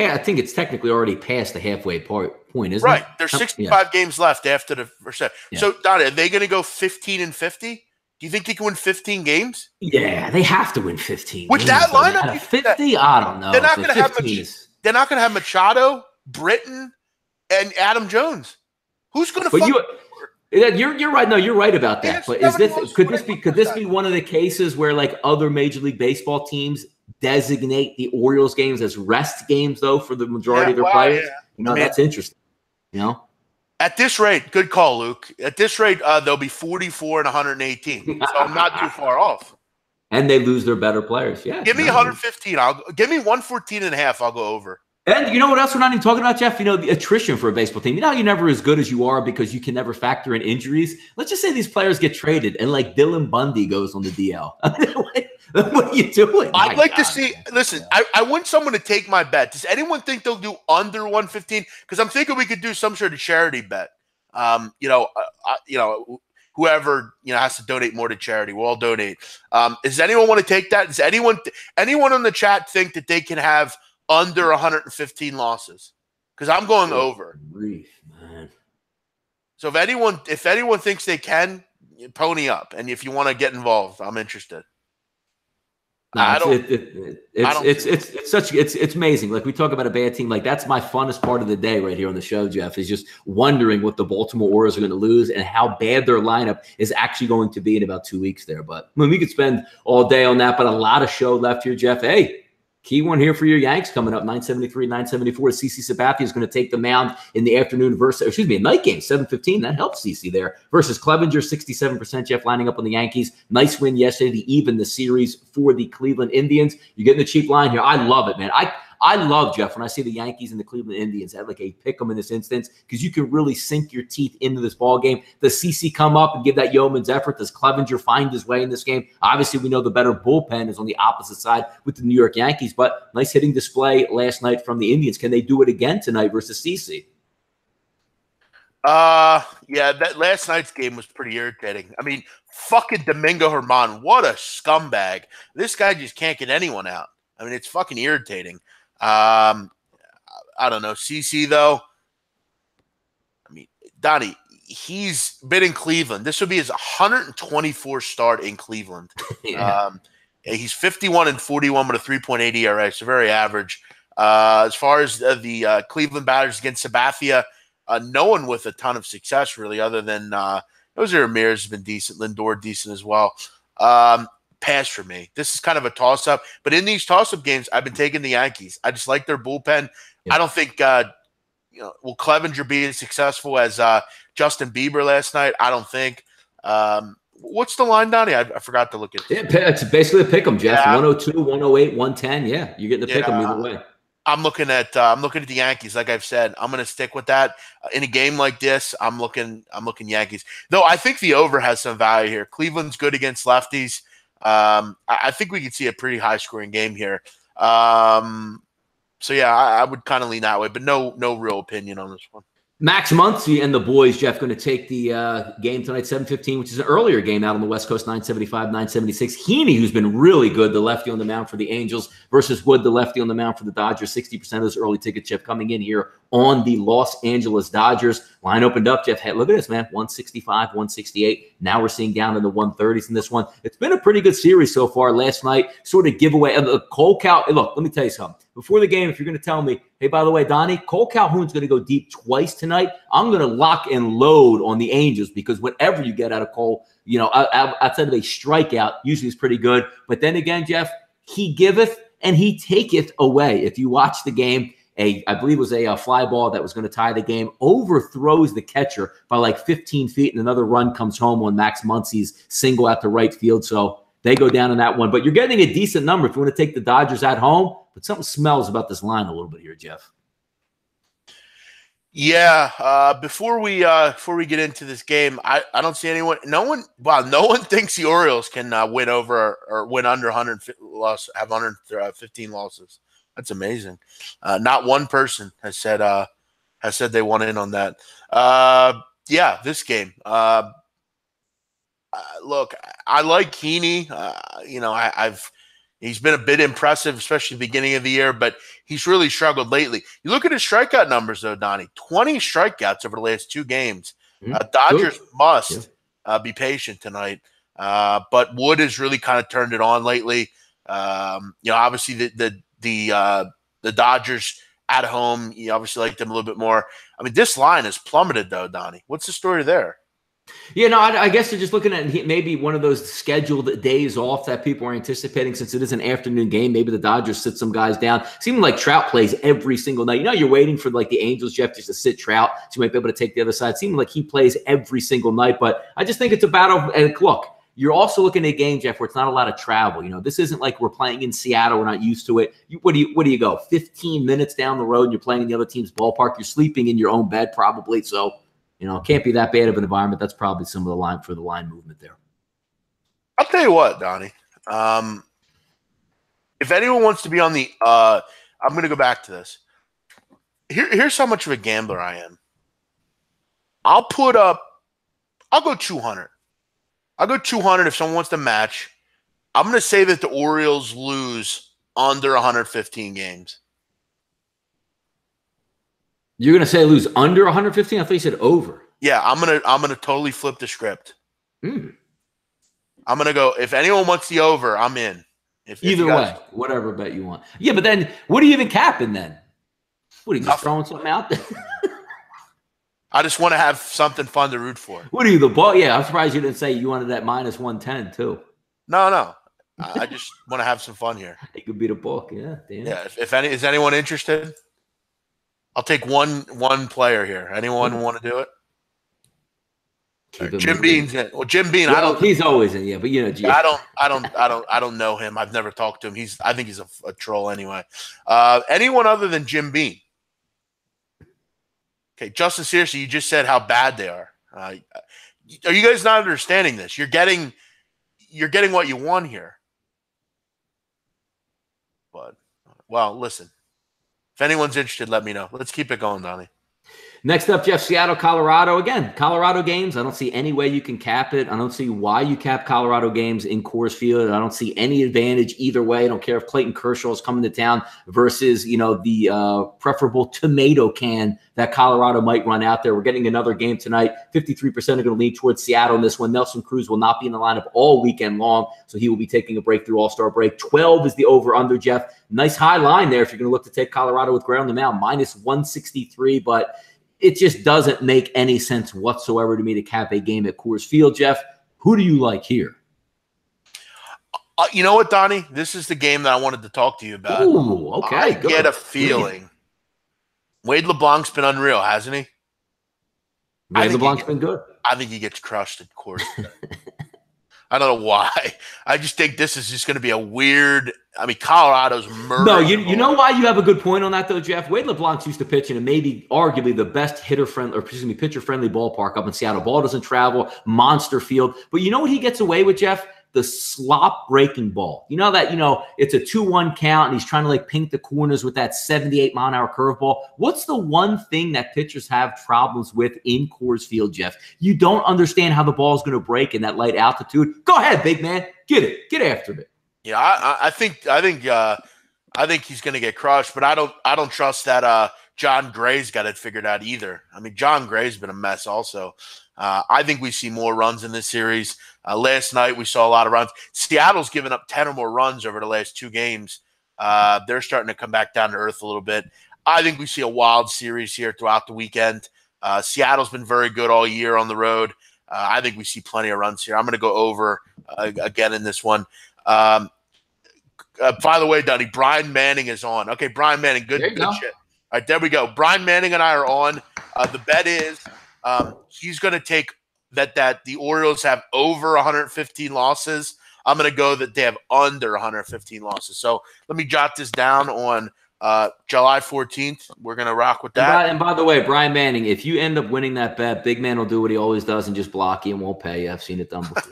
I think it's technically already past the halfway point, isn't it? Right. There's 65 games left after the first half. Yeah. So, Donnie, are they going to go 15 and 50? Do you think they can win 15 games? Yeah, they have to win 15. With games, that lineup, 50? I don't know. They're not going to have They're not going to have Machado, Britton, and Adam Jones. Who's going to? You're right. No, you're right about that. But could this be one of the cases where like other Major League Baseball teams designate the Orioles games as rest games though for the majority of their players? Yeah. You know, that's interesting. You know. At this rate, good call, Luke. At this rate, they'll be 44 and 118. So I'm not too far off. And they lose their better players. Yeah. Give me 115. Give me 114 and a half. I'll go over. And you know what else we're not even talking about, Jeff? You know, the attrition for a baseball team. You know how you're never as good as you are because you can never factor in injuries? Let's just say these players get traded and like Dylan Bundy goes on the DL. What are you doing? I'd like to see – listen, I want someone to take my bet. Does anyone think they'll do under 115? Because I'm thinking we could do some sort of charity bet. Whoever has to donate more to charity, we'll all donate. Does anyone want to take that? Does anyone on the chat think that they can have under 115 losses? Because I'm going over. Man. So if anyone thinks they can, pony up. And if you want to get involved, I'm interested. No, it's amazing. Like we talk about a bad team, like that's my funnest part of the day right here on the show, Jeff, is just wondering what the Baltimore Orioles are going to lose and how bad their lineup is actually going to be in about 2 weeks there. But I mean, we could spend all day on that, but a lot of show left here, Jeff. Hey, key one here for your Yanks coming up, 973, 974. CC Sabathia is going to take the mound in the afternoon night game, 7:15. That helps CC there versus Clevenger, 67%. Jeff lining up on the Yankees. Nice win yesterday to even the series for the Cleveland Indians. You're getting the cheap line here. I love it, man. I love, Jeff, when I see the Yankees and the Cleveland Indians at like a pick 'em in this instance because you can really sink your teeth into this ball game. Does CC come up and give that yeoman's effort? Does Clevenger find his way in this game? Obviously, we know the better bullpen is on the opposite side with the New York Yankees, but nice hitting display last night from the Indians. Can they do it again tonight versus CC? Yeah, that last night's game was pretty irritating. I mean, fucking Domingo Germán, what a scumbag. This guy just can't get anyone out. I mean, it's fucking irritating. I don't know. CC, though, I mean, Donnie, he's been in Cleveland. This would be his 124th start in Cleveland. Yeah. He's 51-41 with a 3.8 ERA, so very average. As far as the Cleveland batters against Sabathia, no one with a ton of success, really, other than Jose Ramirez has been decent. Lindor, decent as well. Pass for me. This is kind of a toss-up. But in these toss-up games, I've been taking the Yankees. I just like their bullpen. Yeah. I don't think will Clevenger be as successful as Justin Bieber last night? I don't think. What's the line, Donnie? I forgot to look at it. Yeah, it's basically a pick 'em, Jeff. Yeah. 102, 108, 110. Yeah, you're getting the pick 'em either way. I'm looking at the Yankees. Like I've said, I'm going to stick with that. In a game like this, I'm looking Yankees. Though I think the over has some value here. Cleveland's good against lefties. I think we could see a pretty high scoring game here. So yeah, I would kind of lean that way, but no real opinion on this one. Max Muncy and the boys, Jeff, going to take the game tonight, 7:15, which is an earlier game out on the West Coast, 975, 976. Heaney, who's been really good, the lefty on the mound for the Angels, versus Wood, the lefty on the mound for the Dodgers. 60% of those early tickets, Jeff, coming in here on the Los Angeles Dodgers. Line opened up, Jeff. Hey, look at this, man. 165, 168. Now we're seeing down in the 130s in this one. It's been a pretty good series so far. Last night, sort of giveaway. The Cole Cal. Look, let me tell you something. Before the game, if you're going to tell me, hey, by the way, Donnie, Cole Calhoun's going to go deep twice tonight, I'm going to lock and load on the Angels, because whatever you get out of Cole, outside of a strikeout, usually is pretty good. But then again, Jeff, he giveth and he taketh away. If you watch the game, I believe it was a fly ball that was going to tie the game, overthrows the catcher by like 15 feet, and another run comes home on Max Muncy's single out to right field. So they go down in that one. But you're getting a decent number if you want to take the Dodgers at home. But something smells about this line a little bit here, Jeff. Yeah. Before we get into this game, I don't see anyone. No one thinks the Orioles can win over or win under 150 loss, have 115 losses. That's amazing. Not one person has said they want in on that. Yeah, this game. Look, I like Heaney. He's been a bit impressive, especially at the beginning of the year, but he's really struggled lately. You look at his strikeout numbers, though, Donnie. 20 strikeouts over the last 2 games. Dodgers must be patient tonight. But Wood has really kind of turned it on lately. Obviously the Dodgers at home, you obviously like them a little bit more. I mean, this line has plummeted, though, Donnie. What's the story there? Yeah, no, I guess they're just looking at maybe one of those scheduled days off that people are anticipating, since it is an afternoon game. Maybe the Dodgers sit some guys down. Seeming like Trout plays every single night. You're waiting for like the Angels, Jeff, just to sit Trout, so you might be able to take the other side. Seeming like he plays every single night. But I just think it's a battle. And look, you're also looking at a game, Jeff, where it's not a lot of travel. This isn't like we're playing in Seattle. We're not used to it. What do you go? 15 minutes down the road and you're playing in the other team's ballpark. You're sleeping in your own bed probably. So it can't be that bad of an environment. That's probably some of the line movement there. I'll tell you what, Donnie. If anyone wants to be on the I'm going to go back to this. Here's how much of a gambler I am. I'll go 200. I'll go 200 if someone wants to match. I'm going to say that the Orioles lose under 115 games. You're going to say lose under 115? I thought you said over. Yeah, I'm gonna totally flip the script. I'm going to go, if anyone wants the over, I'm in. Either way, whatever bet you want. Yeah, but then what are you even capping then? What, are you just throwing something out there? I just want to have something fun to root for. What are you, the ball? Yeah, I'm surprised you didn't say you wanted that minus 110 too. No. I just want to have some fun here. It could be the book, yeah. Damn. Yeah, is anyone interested? I'll take one player here. Anyone want to do it? Jim Bean's in. Well, Jim Bean, he's always in, yeah. But I don't know him. I've never talked to him. I think he's a troll anyway. Anyone other than Jim Bean? Okay, Justin, seriously, you just said how bad they are. Are you guys not understanding this? You're getting what you want here. But listen. If anyone's interested, let me know. Let's keep it going, Donnie. Next up, Jeff, Seattle, Colorado. Again, Colorado games, I don't see any way you can cap it. I don't see why you cap Colorado games in Coors Field. I don't see any advantage either way. I don't care if Clayton Kershaw is coming to town versus, the preferable tomato can that Colorado might run out there. We're getting another game tonight. 53% are going to lean towards Seattle in this one. Nelson Cruz will not be in the lineup all weekend long, so he will be taking a break through All-Star break. 12 is the over-under, Jeff. Nice high line there if you're going to look to take Colorado with Gray on the mound, minus 163, but it just doesn't make any sense whatsoever to me to cap a game at Coors Field. Jeff, who do you like here? You know what, Donnie? This is the game that I wanted to talk to you about. Ooh, okay. I get a feeling. Wade LeBlanc's been unreal, hasn't he? Wade LeBlanc's been good. I think he gets crushed at Coors. I don't know why. I just think this is just going to be a weird. I mean, Colorado's murder. No, you know why you have a good point on that though, Jeff. Wade LeBlanc's used to pitch in a maybe arguably the best pitcher friendly ballpark up in Seattle. Ball doesn't travel, monster field. But you know what he gets away with, Jeff? The slop breaking ball. You know that, it's a 2-1 count and he's trying to pink the corners with that 78-mile-an-hour curveball. What's the one thing that pitchers have problems with in Coors Field, Jeff? You don't understand how the ball is going to break in that light altitude. Go ahead, big man. Get it. Get after it. Yeah, I think he's going to get crushed, but I don't trust that John Gray's got it figured out either. I mean, John Gray's been a mess also. I think we see more runs in this series. Last night, we saw a lot of runs. Seattle's given up 10 or more runs over the last 2 games. They're starting to come back down to earth a little bit. I think we see a wild series here throughout the weekend. Seattle's been very good all year on the road. I think we see plenty of runs here. I'm going to go over again in this one. By the way, Donnie, Brian Manning is on. Okay, Brian Manning, good shit. All right, there we go. Brian Manning and I are on. The bet is he's going to take that the Orioles have over 115 losses. I'm going to go that they have under 115 losses. So let me jot this down on July 14th. We're going to rock with that. And by the way, Brian Manning, if you end up winning that bet, big man will do what he always does and just block you and won't pay you. I've seen it done before.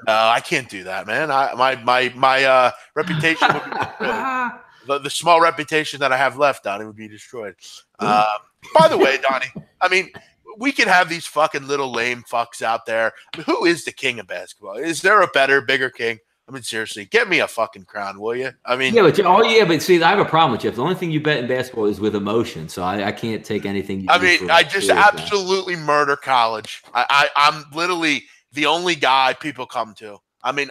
No, I can't do that, man. My reputation would be destroyed. The small reputation that I have left, Donnie, would be destroyed. By the way, Donnie, I mean, we can have these fucking little lame fucks out there. I mean, who is the king of basketball? Is there a better, bigger king? I mean, seriously, get me a fucking crown, will you? I mean, but see, I have a problem with you. The only thing you bet in basketball is with emotion, so I can't take anything. I just absolutely murder college. I'm literally the only guy people come to. I mean,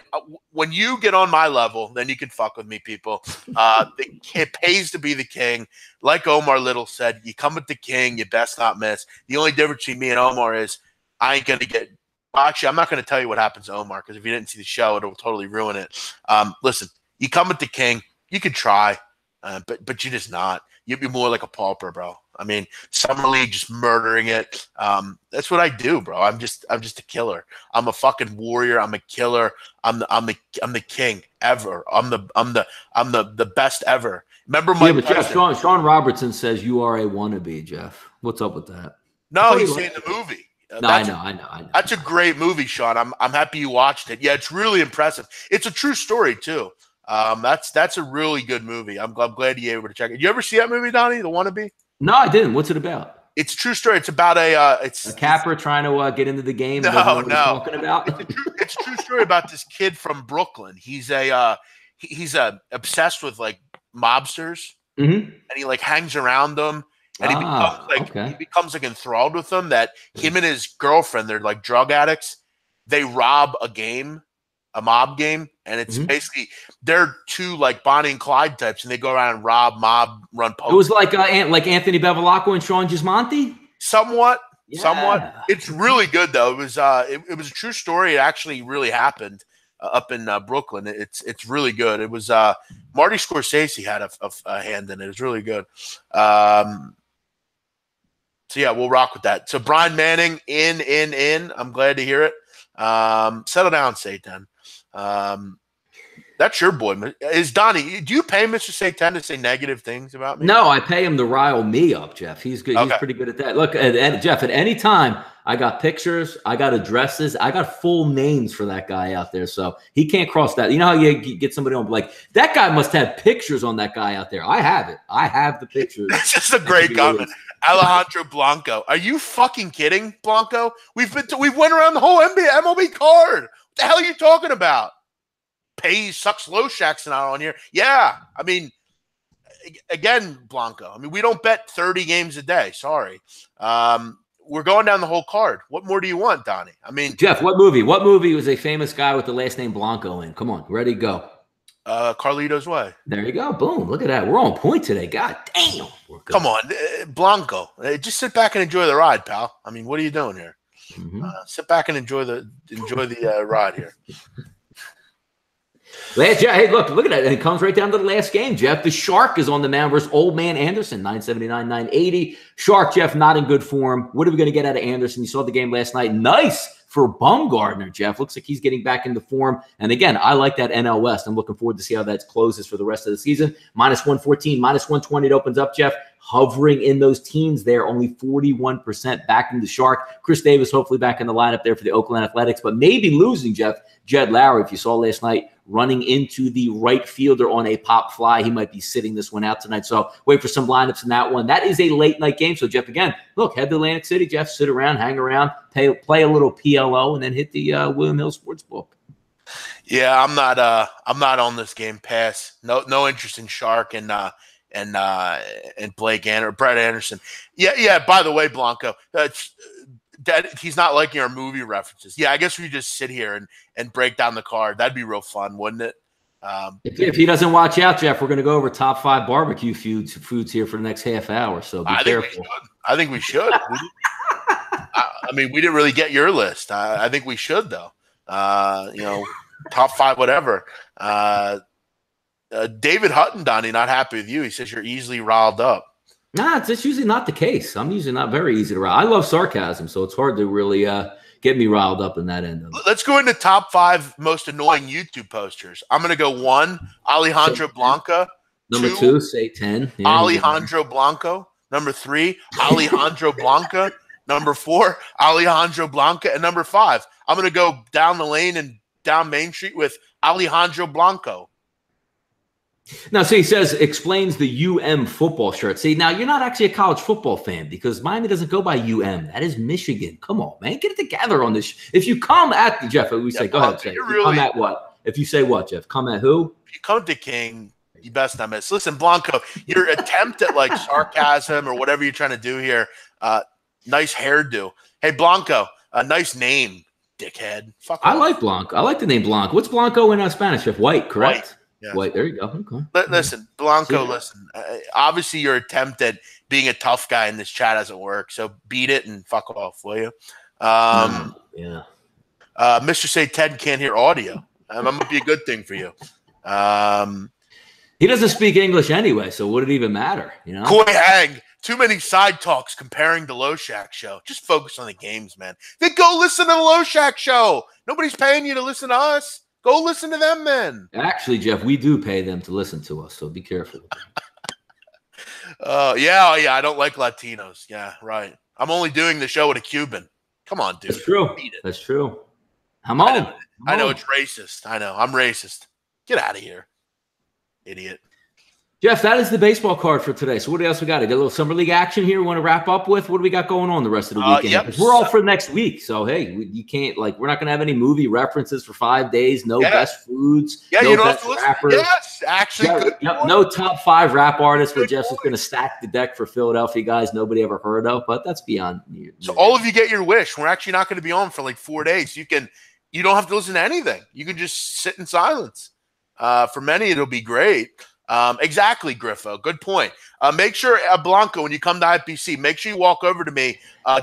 when you get on my level, then you can fuck with me, people. It pays to be the king. Like Omar Little said, you come with the king, you best not miss. The only difference between me and Omar is I ain't going to get – actually, I'm not going to tell you what happens to Omar because if you didn't see the show, it'll totally ruin it. Listen, you come with the king, you could try, but you're just not. You'd be more like a pauper, bro. I mean, summer league, just murdering it. That's what I do, bro. I'm just a killer. I'm a fucking warrior. I'm a killer. I'm the king ever. I'm the best ever. Remember Mike Tyson? Jeff, Sean Robertson says you are a wannabe, Jeff. What's up with that? No, he's saying the movie. No, I know. That's a great movie, Sean. I'm happy you watched it. Yeah, it's really impressive. It's a true story too. That's a really good movie. I'm glad you were able to check it. You ever see that movie, Donnie? The Wannabe? No, I didn't. What's it about? It's a true story. It's about a capper trying to get into the game. No. Talking about. It's a true story about this kid from Brooklyn. He's obsessed with like mobsters, and he like hangs around them, and he becomes like enthralled with them. That him and his girlfriend, they're like drug addicts. They rob a mob game, and it's basically they're two like Bonnie and Clyde types, and they go around and rob, run poker. It was like Anthony Bevilacqua and Sean Gismonti. Somewhat. It's really good though. It was it was a true story. It actually really happened up in Brooklyn. It's really good. It was Marty Scorsese had a hand in it. It was really good. So yeah, we'll rock with that. So Brian Manning in. I'm glad to hear it. Settle down, Satan. That's your boy. Is Donnie? Do you pay Mr. Satan to say negative things about me? No, I pay him to rile me up, Jeff. He's good. Okay. He's pretty good at that. Look, Jeff, at any time, I got pictures, I got addresses, I got full names for that guy out there. So he can't cross that. You know how you get somebody on like that guy must have pictures on that guy out there. I have it. I have the pictures. That's just a great comment. Alejandro Blanco. Are you fucking kidding, Blanco? We've went around the whole NBA MLB card. What the hell are you talking about? Pays sucks low shacks not on here. Yeah, I mean, again, Blanco. I mean, we don't bet 30 games a day. Sorry. We're going down the whole card. What more do you want, Donnie? I mean, Jeff, what movie? What movie was a famous guy with the last name Blanco in? Come on, ready, go. Carlito's Way. There you go. Boom. Look at that. We're on point today. God damn. Come on, Blanco. Just sit back and enjoy the ride, pal. I mean, what are you doing here? Sit back and enjoy the ride here. Hey, look at that. It comes right down to the last game, Jeff. The Shark is on the mound versus Old Man Anderson, 979, 980. Shark, Jeff, not in good form. What are we going to get out of Anderson? You saw the game last night. Nice for Bumgarner, Jeff. Looks like he's getting back into form. And again, I like that NL West. I'm looking forward to see how that closes for the rest of the season. -114, -120 it opens up, Jeff. Hovering in those teens there, only 41% backing the Shark. Chris Davis hopefully back in the lineup there for the Oakland Athletics, but maybe losing, Jeff, Jed Lowry, if you saw last night, running into the right fielder on a pop fly. He might be sitting this one out tonight. So wait for some lineups in that one. That is a late night game. So, Jeff, again, look, head to Atlantic City, Jeff, sit around, hang around, play a little PLO, and then hit the William Hill Sportsbook. Yeah, I'm not on this game. Pass. No interest in Shark and Blake or Brett Anderson. Yeah. By the way, Blanco, that he's not liking our movie references. Yeah, I guess we just sit here and break down the card. That'd be real fun, wouldn't it? If he doesn't watch out, Jeff, we're going to go over top 5 barbecue foods here for the next half hour. So be careful. I think we should. I mean, we didn't really get your list. I think we should, though. Top 5, whatever. David Hutton, Donnie, not happy with you. He says you're easily riled up. Nah, it's usually not the case. I'm usually not very easy to rile. I love sarcasm, so it's hard to really get me riled up in that end of it. Let's go into top 5 most annoying YouTube posters. I'm going to go 1, Alejandro Blanco. Number 2, say 10. Yeah, Alejandro Blanco. Number 3, Alejandro Blanco. Number 4, Alejandro Blanco. And number 5, I'm going to go down the lane and down Main Street with Alejandro Blanco. Now, see, he says, explains the UM football shirt. See, now you're not actually a college football fan because Miami doesn't go by UM. That is Michigan. Come on, man. Get it together on this. If you come at, Jeff, we say, go ahead, say. Come at what? If you say what, Jeff? Come at who? If you come to King, you best not miss. Listen, Blanco, your attempt at like sarcasm or whatever you're trying to do here, nice hairdo. Hey, Blanco, a nice name, dickhead. Fuck I like Blanco. I like the name Blanco. What's Blanco in Spanish, Jeff? White, correct? White. Yeah. Wait, there you go. Okay. Listen, Blanco, listen. Obviously, your attempt at being a tough guy in this chat hasn't worked, so beat it and fuck off, will you? Yeah. Mr. Say Ted can't hear audio. That might be a good thing for you. He doesn't speak English anyway, so would it even matter? You know? Koi Hang, too many side talks comparing the Low Shack show. Just focus on the games, man. Then go listen to the Low Shack show. Nobody's paying you to listen to us. Go listen to them, then. Actually, Jeff, we do pay them to listen to us, so be careful. Yeah. I don't like Latinos. Yeah, right. I'm only doing the show with a Cuban. Come on, dude. That's true. That's true. Come on. I know it's racist. I know. I'm racist. Get out of here, idiot. Jeff, that is the baseball card for today. So what else we got? A little summer league action here. We want to wrap up with? What do we got going on the rest of the weekend? Yep. We're all for next week. So, hey, you can't, we're not going to have any movie references for 5 days. No best foods. Yeah, no you don't best have to listen. rappers. Yes, actually. No top 5 rap artists. We're just going to stack the deck for Philadelphia guys nobody ever heard of. But that's beyond. So all of you get your wish. We're actually not going to be on for like 4 days. You don't have to listen to anything. You can just sit in silence. For many, it'll be great. Exactly, Griffo. Good point. Make sure, Blanco, when you come to IPC, make sure you walk over to me,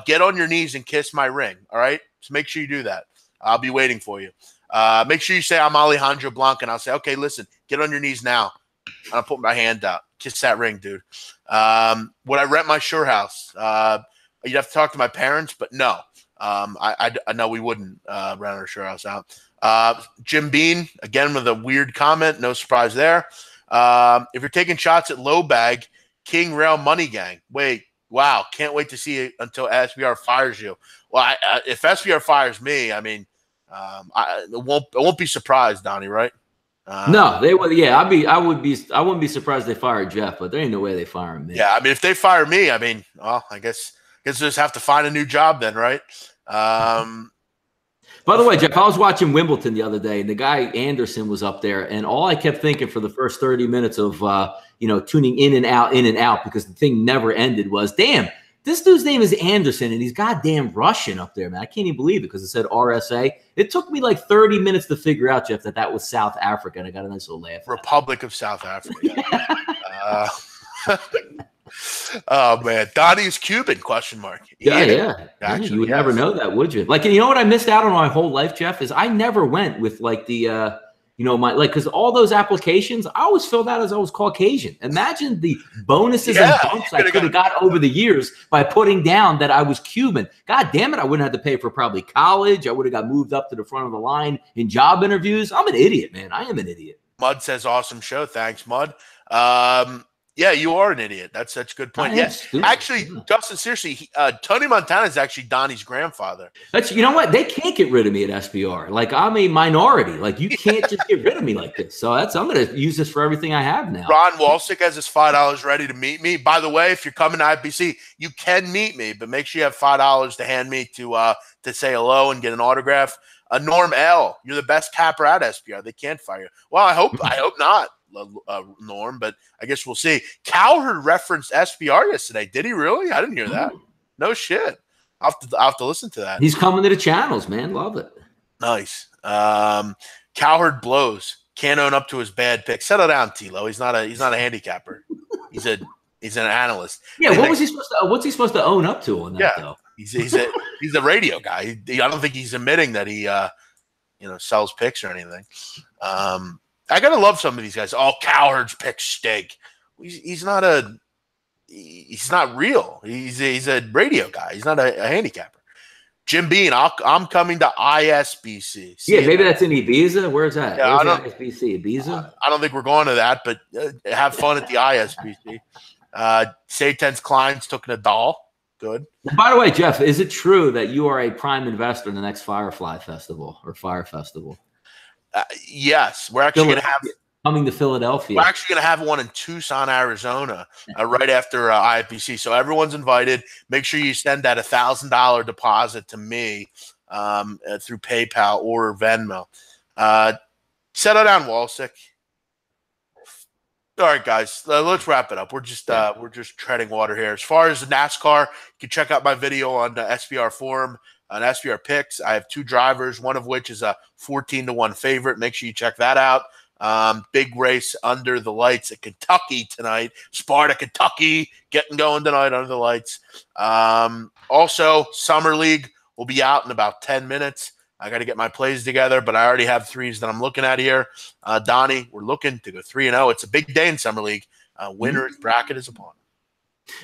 get on your knees and kiss my ring. All right? So make sure you do that. I'll be waiting for you. Make sure you say I'm Alejandro Blanco, and I'll say, okay, listen, get on your knees now. And I'll put my hand out. Kiss that ring, dude. Would I rent my shore house? You'd have to talk to my parents, but no. I know we wouldn't rent our shore house out. Jim Bean, again, with a weird comment. No surprise there. If you're taking shots at low bag, King Rail Money Gang. Wait, wow, can't wait to see it until SBR fires you. Well, if SBR fires me, I mean, I won't be surprised, Donnie, right? No, they would. Yeah, I wouldn't be surprised they fired Jeff, but there ain't no way they fire me. Yeah, I mean, if they fire me, I mean, well, I guess they just have to find a new job then, right? By the way, Jeff, I was watching Wimbledon the other day, and the guy Anderson was up there, and all I kept thinking for the first 30 minutes of tuning in and out because the thing never ended was, damn, this dude's name is Anderson, and he's goddamn Russian up there, man. I can't even believe it because it said RSA. It took me like 30 minutes to figure out, Jeff, that was South Africa, and I got a nice little laugh. Republic of South Africa. Oh man, Donnie's Cuban? Question mark. Yeah. Actually, you would never know that, would you? Like, you know what I missed out on my whole life, Jeff, is I never went with like the because all those applications I always filled out as I was Caucasian. Imagine the bonuses and bumps I could have got over the years by putting down that I was Cuban. God damn it, I wouldn't have to pay for probably college. I would have got moved up to the front of the line in job interviews. I'm an idiot, man. I am an idiot. Mud says, awesome show. Thanks, Mud. Yeah, you are an idiot. That's such a good point. Yes, actually, Justin, seriously, Tony Montana is actually Donnie's grandfather. You know what? They can't get rid of me at SBR. Like, I'm a minority. Like, you can't just get rid of me like this. So I'm going to use this for everything I have now. Ron Walsick has his $5 ready to meet me. By the way, if you're coming to IBC, you can meet me, but make sure you have $5 to hand me to say hello and get an autograph. Norm L, you're the best capper at SBR. They can't fire you. Well, I hope not. Norm, but I guess we'll see. Cowherd referenced SBR yesterday. Did he really? I didn't hear that. No shit. I'll have to listen to that. He's coming to the channels, man. Love it. Nice. Cowherd blows. Can't own up to his bad pick. Settle down, Tilo. He's not a handicapper. He's an analyst. Yeah. What's he supposed to own up to on that though? He's a radio guy. I don't think he's admitting that he sells picks or anything. I gotta love some of these guys. All Cowherd's pick stink. He's not real. He's a radio guy. He's not a handicapper. Jim Bean, I'm coming to ISBC. Maybe that's in Ibiza. Where's that? Yeah, where's ISBC? Ibiza? I don't think we're going to that, but have fun at the ISBC. Satan's clients took Nadal. Good. By the way, Jeff, is it true that you are a prime investor in the next Firefly Festival or Fire Festival? Yes, we're actually going to have coming to Philadelphia. We're actually going to have one in Tucson, Arizona, right after IFBC. So everyone's invited. Make sure you send that $1,000 deposit to me through PayPal or Venmo. Settle down, Walsick. All right, guys, let's wrap it up. We're just treading water here. As far as the NASCAR, you can check out my video on the SBR forum. On SBR picks, I have two drivers, one of which is a 14-1 favorite. Make sure you check that out. Big race under the lights at Kentucky tonight. Sparta, Kentucky, getting going tonight under the lights. Also, Summer League will be out in about 10 minutes. I got to get my plays together, but I already have threes that I'm looking at here. Donnie, we're looking to go 3-0. It's a big day in Summer League. Winner's bracket is upon.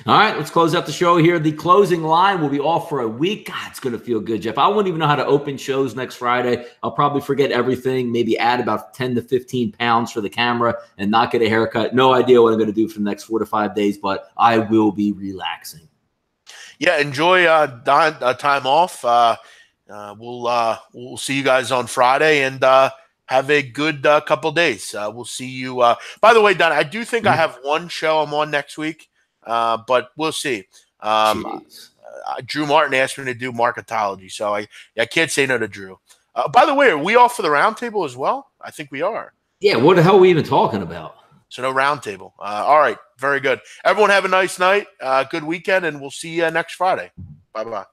All right, let's close out the show here. The closing line will be off for a week. God, it's going to feel good, Jeff. I won't even know how to open shows next Friday. I'll probably forget everything, maybe add about 10 to 15 pounds for the camera and not get a haircut. No idea what I'm going to do for the next 4 to 5 days, but I will be relaxing. Yeah, enjoy time off. We'll see you guys on Friday and have a good couple days. We'll see you. By the way, Don, I do think I have one show I'm on next week. But we'll see. Drew Martin asked me to do marketology, so I can't say no to Drew. By the way, are we off for the roundtable as well? I think we are. Yeah, what the hell are we even talking about? So no roundtable. All right, very good. Everyone have a nice night, good weekend, and we'll see you next Friday. Bye-bye.